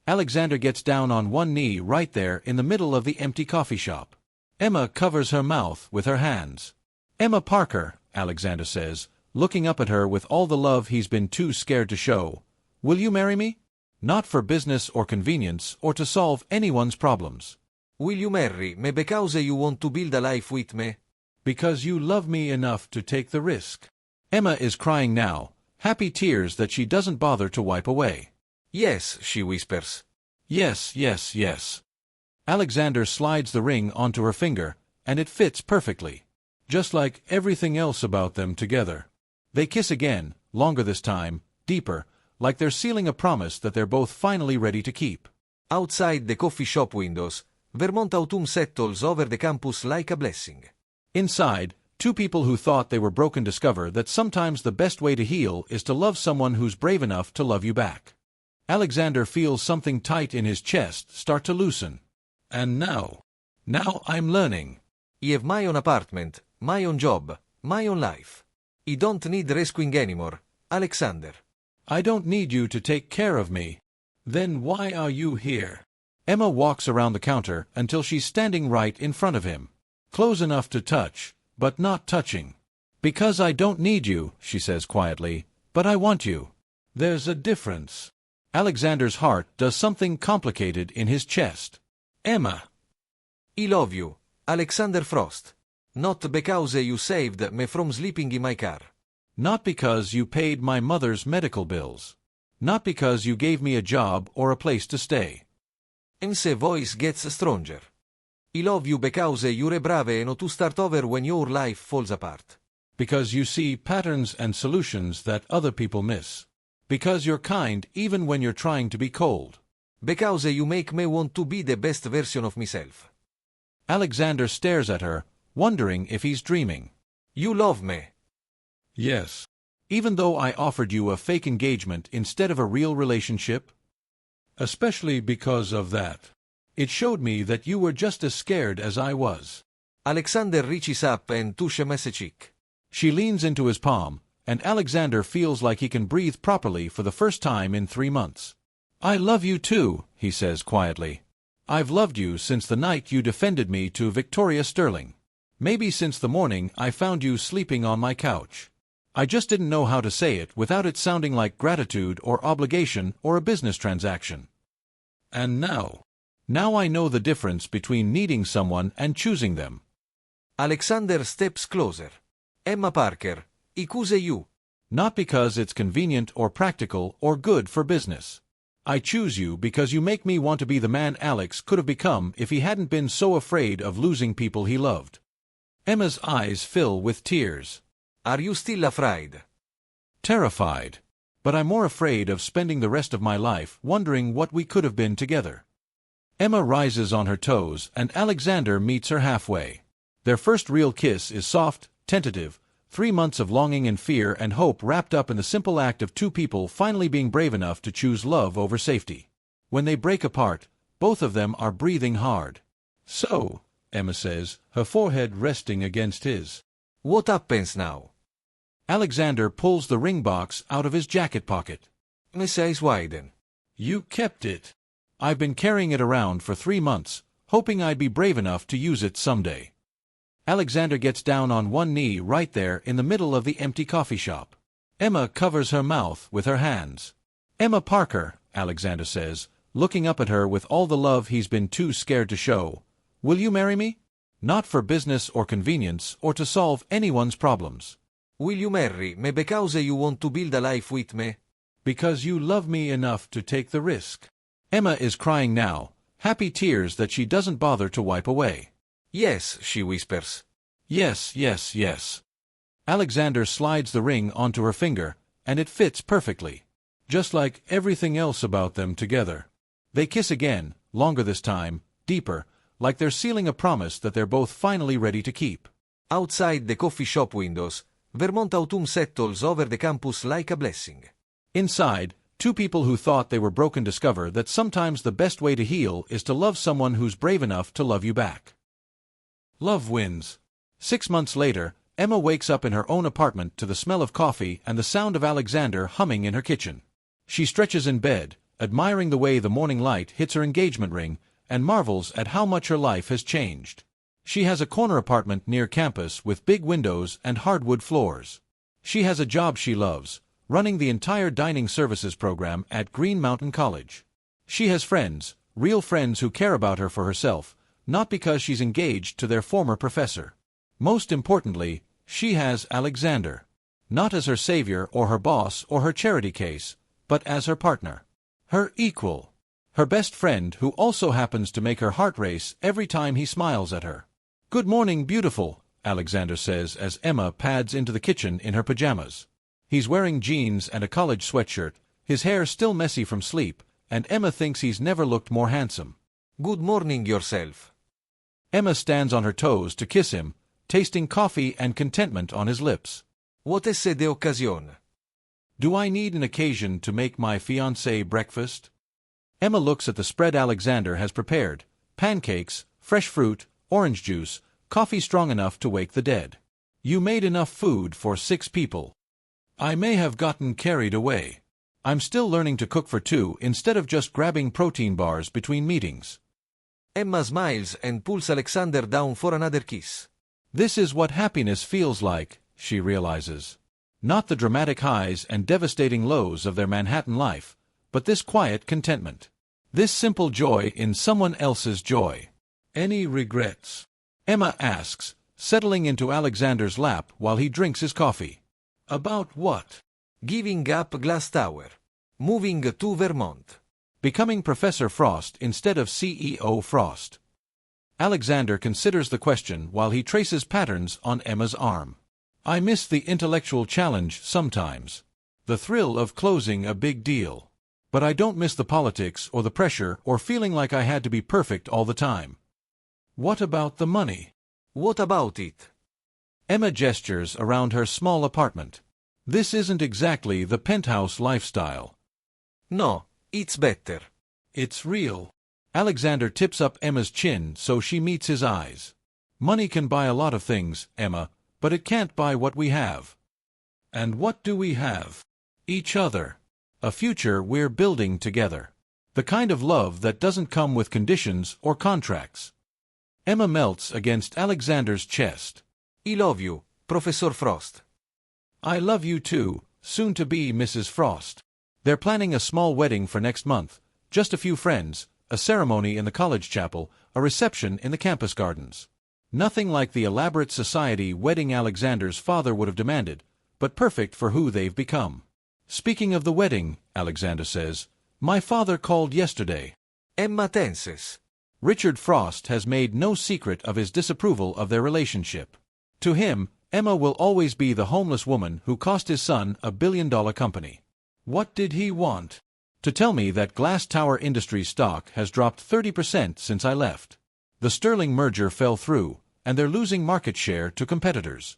A: Alexander gets down on one knee right there in the middle of the empty coffee shop. Emma covers her mouth with her hands. Emma Parker, Alexander says, looking up at her with all the love he's been too scared to show. Will you marry me? Not for business or convenience or to solve anyone's problems.
B: Will you marry me because you want to build a life with me?
A: Because you love me enough to take the risk. Emma is crying now, happy tears that she doesn't bother to wipe away.
B: Yes, she whispers.
A: Yes, yes, yes. Alexander slides the ring onto her finger, and it fits perfectly. Just like everything else about them together. They kiss again, longer this time, deeper, like they're sealing a promise that they're both finally ready to keep.
B: Outside the coffee shop windows, Vermont autumn settles over the campus like a blessing.
A: Inside, two people who thought they were broken discover that sometimes the best way to heal is to love someone who's brave enough to love you back. Alexander feels something tight in his chest start to loosen. And now I'm learning.
B: I have my own apartment, my own job, my own life. I don't need rescuing anymore, Alexander.
A: I don't need you to take care of me. Then why are you here? Emma walks around the counter until she's standing right in front of him. Close enough to touch, but not touching. Because I don't need you, she says quietly, but I want you. There's a difference. Alexander's heart does something complicated in his chest. Emma.
B: I love you, Alexander Frost. Not because you saved me from sleeping in my car.
A: Not because you paid my mother's medical bills. Not because you gave me a job or a place to stay.
B: Em's voice gets stronger. I love you because you're brave enough to start over when your life falls apart.
A: Because you see patterns and solutions that other people miss. Because you're kind even when you're trying to be cold.
B: Because you make me want to be the best version of myself.
A: Alexander stares at her, wondering if he's dreaming.
B: You love me.
A: Yes. Even though I offered you a fake engagement instead of a real relationship? Especially because of that. It showed me that you were just as scared as I was.
B: Alexander reaches up and touches Em's cheek.
A: She leans into his palm, and Alexander feels like he can breathe properly for the first time in 3 months. I love you too, he says quietly. I've loved you since the night you defended me to Victoria Sterling. Maybe since the morning I found you sleeping on my couch. I just didn't know how to say it without it sounding like gratitude or obligation or a business transaction. And now I know the difference between needing someone and choosing them.
B: Alexander steps closer. Emma Parker, I choose you.
A: Not because it's convenient or practical or good for business. I choose you because you make me want to be the man Alex could have become if he hadn't been so afraid of losing people he loved. Emma's eyes fill with tears.
B: Are you still afraid?
A: Terrified. But I'm more afraid of spending the rest of my life wondering what we could have been together. Emma rises on her toes and Alexander meets her halfway. Their first real kiss is soft, tentative, 3 months of longing and fear and hope wrapped up in the simple act of two people finally being brave enough to choose love over safety. When they break apart, both of them are breathing hard. So, Emma says, her forehead resting against his.
B: What happens now?
A: Alexander pulls the ring box out of his jacket pocket.
B: Em's eyes widen.
A: You kept it. I've been carrying it around for 3 months, hoping I'd be brave enough to use it someday. Alexander gets down on one knee right there in the middle of the empty coffee shop. Emma covers her mouth with her hands. Emma Parker, Alexander says, looking up at her with all the love he's been too scared to show. Will you marry me? Not for business or convenience or to solve anyone's problems.
B: Will you marry me because you want to build a life with me?
A: Because you love me enough to take the risk. Emma is crying now, happy tears that she doesn't bother to wipe away.
B: Yes, she whispers.
A: Yes, yes, yes. Alexander slides the ring onto her finger, and it fits perfectly. Just like everything else about them together. They kiss again, longer this time, deeper, like they're sealing a promise that they're both finally ready to keep.
B: Outside the coffee shop windows, Vermont autumn settles over the campus like a blessing.
A: Inside, two people who thought they were broken discover that sometimes the best way to heal is to love someone who's brave enough to love you back. Love wins. 6 months later, Emma wakes up in her own apartment to the smell of coffee and the sound of Alexander humming in her kitchen. She stretches in bed, admiring the way the morning light hits her engagement ring, and marvels at how much her life has changed. She has a corner apartment near campus with big windows and hardwood floors. She has a job she loves, running the entire dining services program at Green Mountain College. She has friends, real friends who care about her for herself, not because she's engaged to their former professor. Most importantly, she has Alexander. Not as her savior or her boss or her charity case, but as her partner. Her equal. Her best friend who also happens to make her heart race every time he smiles at her. Good morning, beautiful, Alexander says as Emma pads into the kitchen in her pajamas. He's wearing jeans and a college sweatshirt, his hair still messy from sleep, and Emma thinks he's never looked more handsome.
B: Good morning yourself.
A: Emma stands on her toes to kiss him, tasting coffee and contentment on his lips.
B: What esse de occasion?
A: Do I need an occasion to make my fiancé breakfast? Emma looks at the spread Alexander has prepared: pancakes, fresh fruit, orange juice, coffee strong enough to wake the dead. You made enough food for 6 people. I may have gotten carried away. I'm still learning to cook for 2 instead of just grabbing protein bars between meetings.
B: Emma smiles and pulls Alexander down for another kiss.
A: This is what happiness feels like, she realizes. Not the dramatic highs and devastating lows of their Manhattan life, but this quiet contentment. This simple joy in someone else's joy. Any regrets? Emma asks, settling into Alexander's lap while he drinks his coffee. About what?
B: Giving up Glass Tower. Moving to Vermont.
A: Becoming Professor Frost instead of CEO Frost. Alexander considers the question while he traces patterns on Emma's arm. I miss the intellectual challenge sometimes. The thrill of closing a big deal. But I don't miss the politics or the pressure or feeling like I had to be perfect all the time. What about the money?
B: What about it?
A: Emma gestures around her small apartment. This isn't exactly the penthouse lifestyle.
B: No, it's better.
A: It's real. Alexander tips up Emma's chin so she meets his eyes. Money can buy a lot of things, Emma, but it can't buy what we have. And what do we have? Each other. A future we're building together. The kind of love that doesn't come with conditions or contracts. Emma melts against Alexander's chest.
B: I love you, Professor Frost.
A: I love you too, soon to be Mrs. Frost. They're planning a small wedding for next month, just a few friends, a ceremony in the college chapel, a reception in the campus gardens. Nothing like the elaborate society wedding Alexander's father would have demanded, but perfect for who they've become. Speaking of the wedding, Alexander says, my father called yesterday.
B: Emma tenses.
A: Richard Frost has made no secret of his disapproval of their relationship. To him, Emma will always be the homeless woman who cost his son $1 billion company. What did he want? To tell me that Glass Tower Industries stock has dropped 30% since I left. The Sterling merger fell through, and they're losing market share to competitors.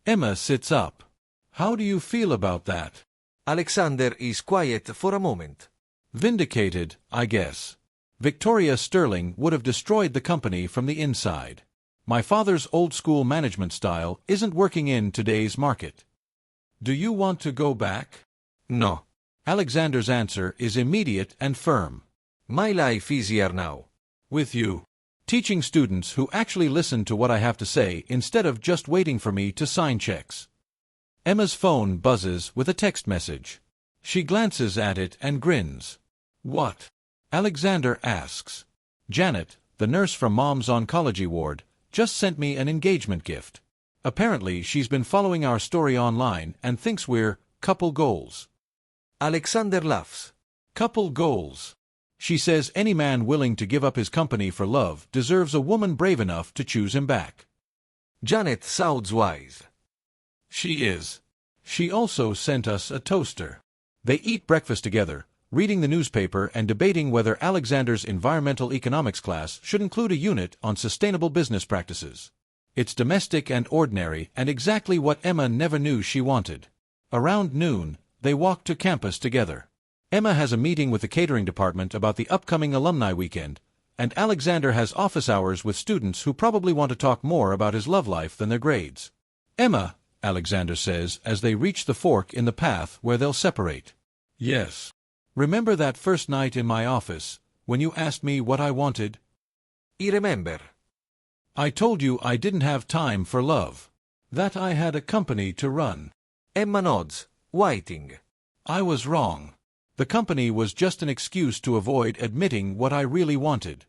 A: Emma sits up. How do you feel about that?
B: Alexander is quiet for a moment.
A: Vindicated, I guess. Victoria Sterling would have destroyed the company from the inside. My father's old-school management style isn't working in today's market. Do you want to go back?
B: No.
A: Alexander's answer is immediate and firm.
B: My life is here now.
A: With you. Teaching students who actually listen to what I have to say instead of just waiting for me to sign checks. Emma's phone buzzes with a text message. She glances at it and grins. What? Alexander asks. Janet, the nurse from Mom's oncology ward, just sent me an engagement gift. Apparently she's been following our story online and thinks we're couple goals.
B: Alexander laughs.
A: Couple goals. She says any man willing to give up his company for love deserves a woman brave enough to choose him back.
B: Janet sounds wise.
A: She is. She also sent us a toaster. They eat breakfast together, reading the newspaper and debating whether Alexander's environmental economics class should include a unit on sustainable business practices. It's domestic and ordinary and exactly what Emma never knew she wanted. Around noon, they walk to campus together. Emma has a meeting with the catering department about the upcoming alumni weekend, and Alexander has office hours with students who probably want to talk more about his love life than their grades. Emma, Alexander says as they reach the fork in the path where they'll separate. Yes. Remember that first night in my office, when you asked me what I wanted?
B: I remember.
A: I told you I didn't have time for love. That I had a company to run.
B: Emma nods, waiting.
A: I was wrong. The company was just an excuse to avoid admitting what I really wanted.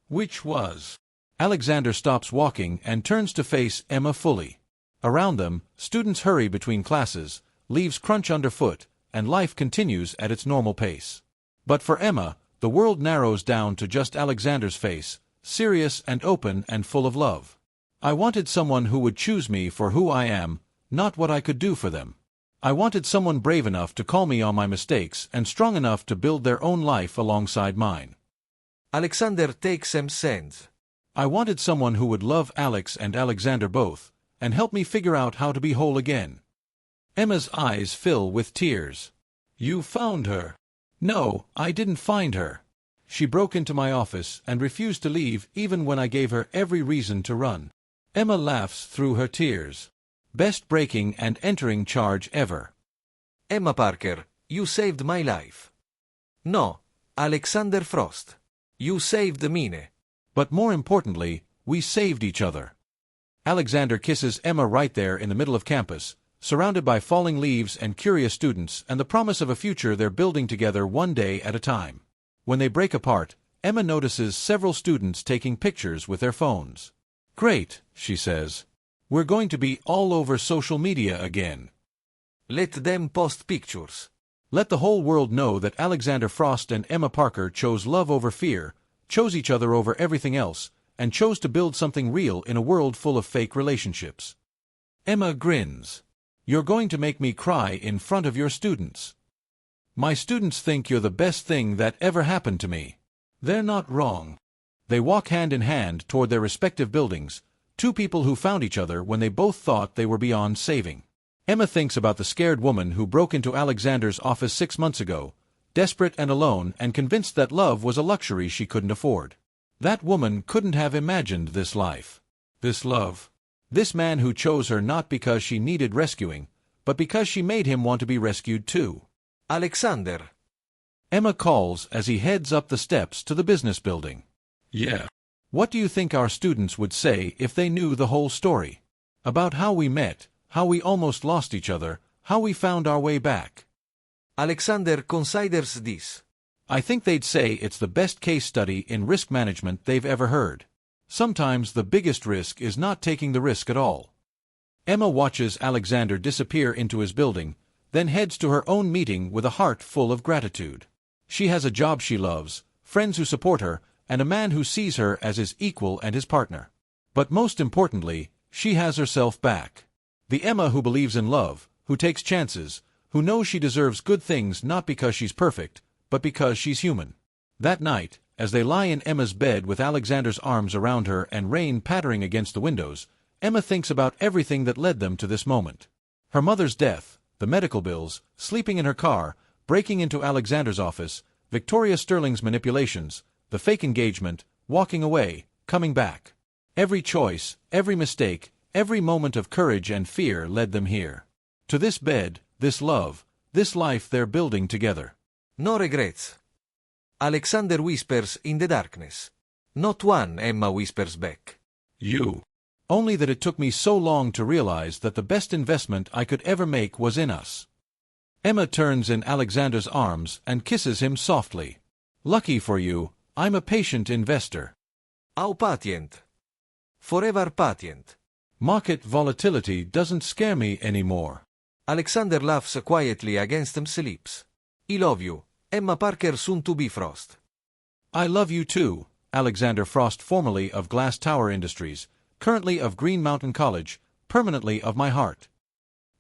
A: Which was? Alexander stops walking and turns to face Emma fully. Around them, students hurry between classes, leaves crunch underfoot, and life continues at its normal pace. But for Emma, the world narrows down to just Alexander's face, serious and open and full of love. I wanted someone who would choose me for who I am, not what I could do for them. I wanted someone brave enough to call me on my mistakes and strong enough to build their own life alongside mine.
B: Alexander takes Emma's hands.
A: I wanted someone who would love Alex and Alexander both, and help me figure out how to be whole again. Emma's eyes fill with tears. You found her. No, I didn't find her. She broke into my office and refused to leave even when I gave her every reason to run. Emma laughs through her tears. Best breaking and entering charge ever.
B: Emma Parker, you saved my life. No, Alexander Frost. You saved Mine.
A: But more importantly, we saved each other. Alexander kisses Emma right there in the middle of campus, surrounded by falling leaves and curious students and the promise of a future they're building together one day at a time. When they break apart, Emma notices several students taking pictures with their phones. Great, she says. We're going to be all over social media again.
B: Let them post pictures.
A: Let the whole world know that Alexander Frost and Emma Parker chose love over fear, chose each other over everything else, and chose to build something real in a world full of fake relationships. Emma grins. You're going to make me cry in front of your students. My students think you're the best thing that ever happened to me. They're not wrong. They walk hand in hand toward their respective buildings, two people who found each other when they both thought they were beyond saving. Emma thinks about the scared woman who broke into Alexander's office 6 months ago, desperate and alone and convinced that love was a luxury she couldn't afford. That woman couldn't have imagined this life, this love, this man who chose her not because she needed rescuing, but because she made him want to be rescued too.
B: Alexander.
A: Emma calls as he heads up the steps to the business building. Yeah. What do you think our students would say if they knew the whole story? About how we met, how we almost lost each other, how we found our way back.
B: Alexander considers this.
A: I think they'd say it's the best case study in risk management they've ever heard. Sometimes the biggest risk is not taking the risk at all. Emma watches Alexander disappear into his building, then heads to her own meeting with a heart full of gratitude. She has a job she loves, friends who support her, and a man who sees her as his equal and his partner. But most importantly, she has herself back. The Emma who believes in love, who takes chances, who knows she deserves good things not because she's perfect, but because she's human. That night, as they lie in Emma's bed with Alexander's arms around her and rain pattering against the windows, Emma thinks about everything that led them to this moment. Her mother's death, the medical bills, sleeping in her car, breaking into Alexander's office, Victoria Sterling's manipulations, the fake engagement, walking away, coming back. Every choice, every mistake, every moment of courage and fear led them here. To this bed, this love, this life they're building together.
B: No regrets. Alexander whispers in the darkness. Not one, Emma whispers back.
A: You. Only that it took me so long to realize that the best investment I could ever make was in us. Emma turns in Alexander's arms and kisses him softly. Lucky for you, I'm a patient investor.
B: How patient. Forever patient.
A: Market volatility doesn't scare me anymore.
B: Alexander laughs quietly against Emma's lips. I love you, Emma Parker soon to be Frost.
A: I love you too, Alexander Frost, formerly of Glass Tower Industries, currently of Green Mountain College, permanently of my heart.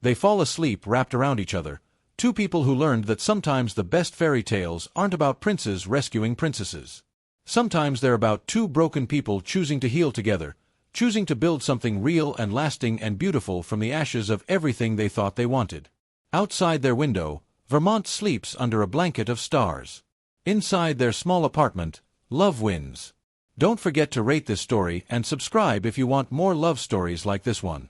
A: They fall asleep wrapped around each other, two people who learned that sometimes the best fairy tales aren't about princes rescuing princesses. Sometimes they're about two broken people choosing to heal together, choosing to build something real and lasting and beautiful from the ashes of everything they thought they wanted. Outside their window, Vermont sleeps under a blanket of stars. Inside their small apartment, love wins. Don't forget to rate this story and subscribe if you want more love stories like this one.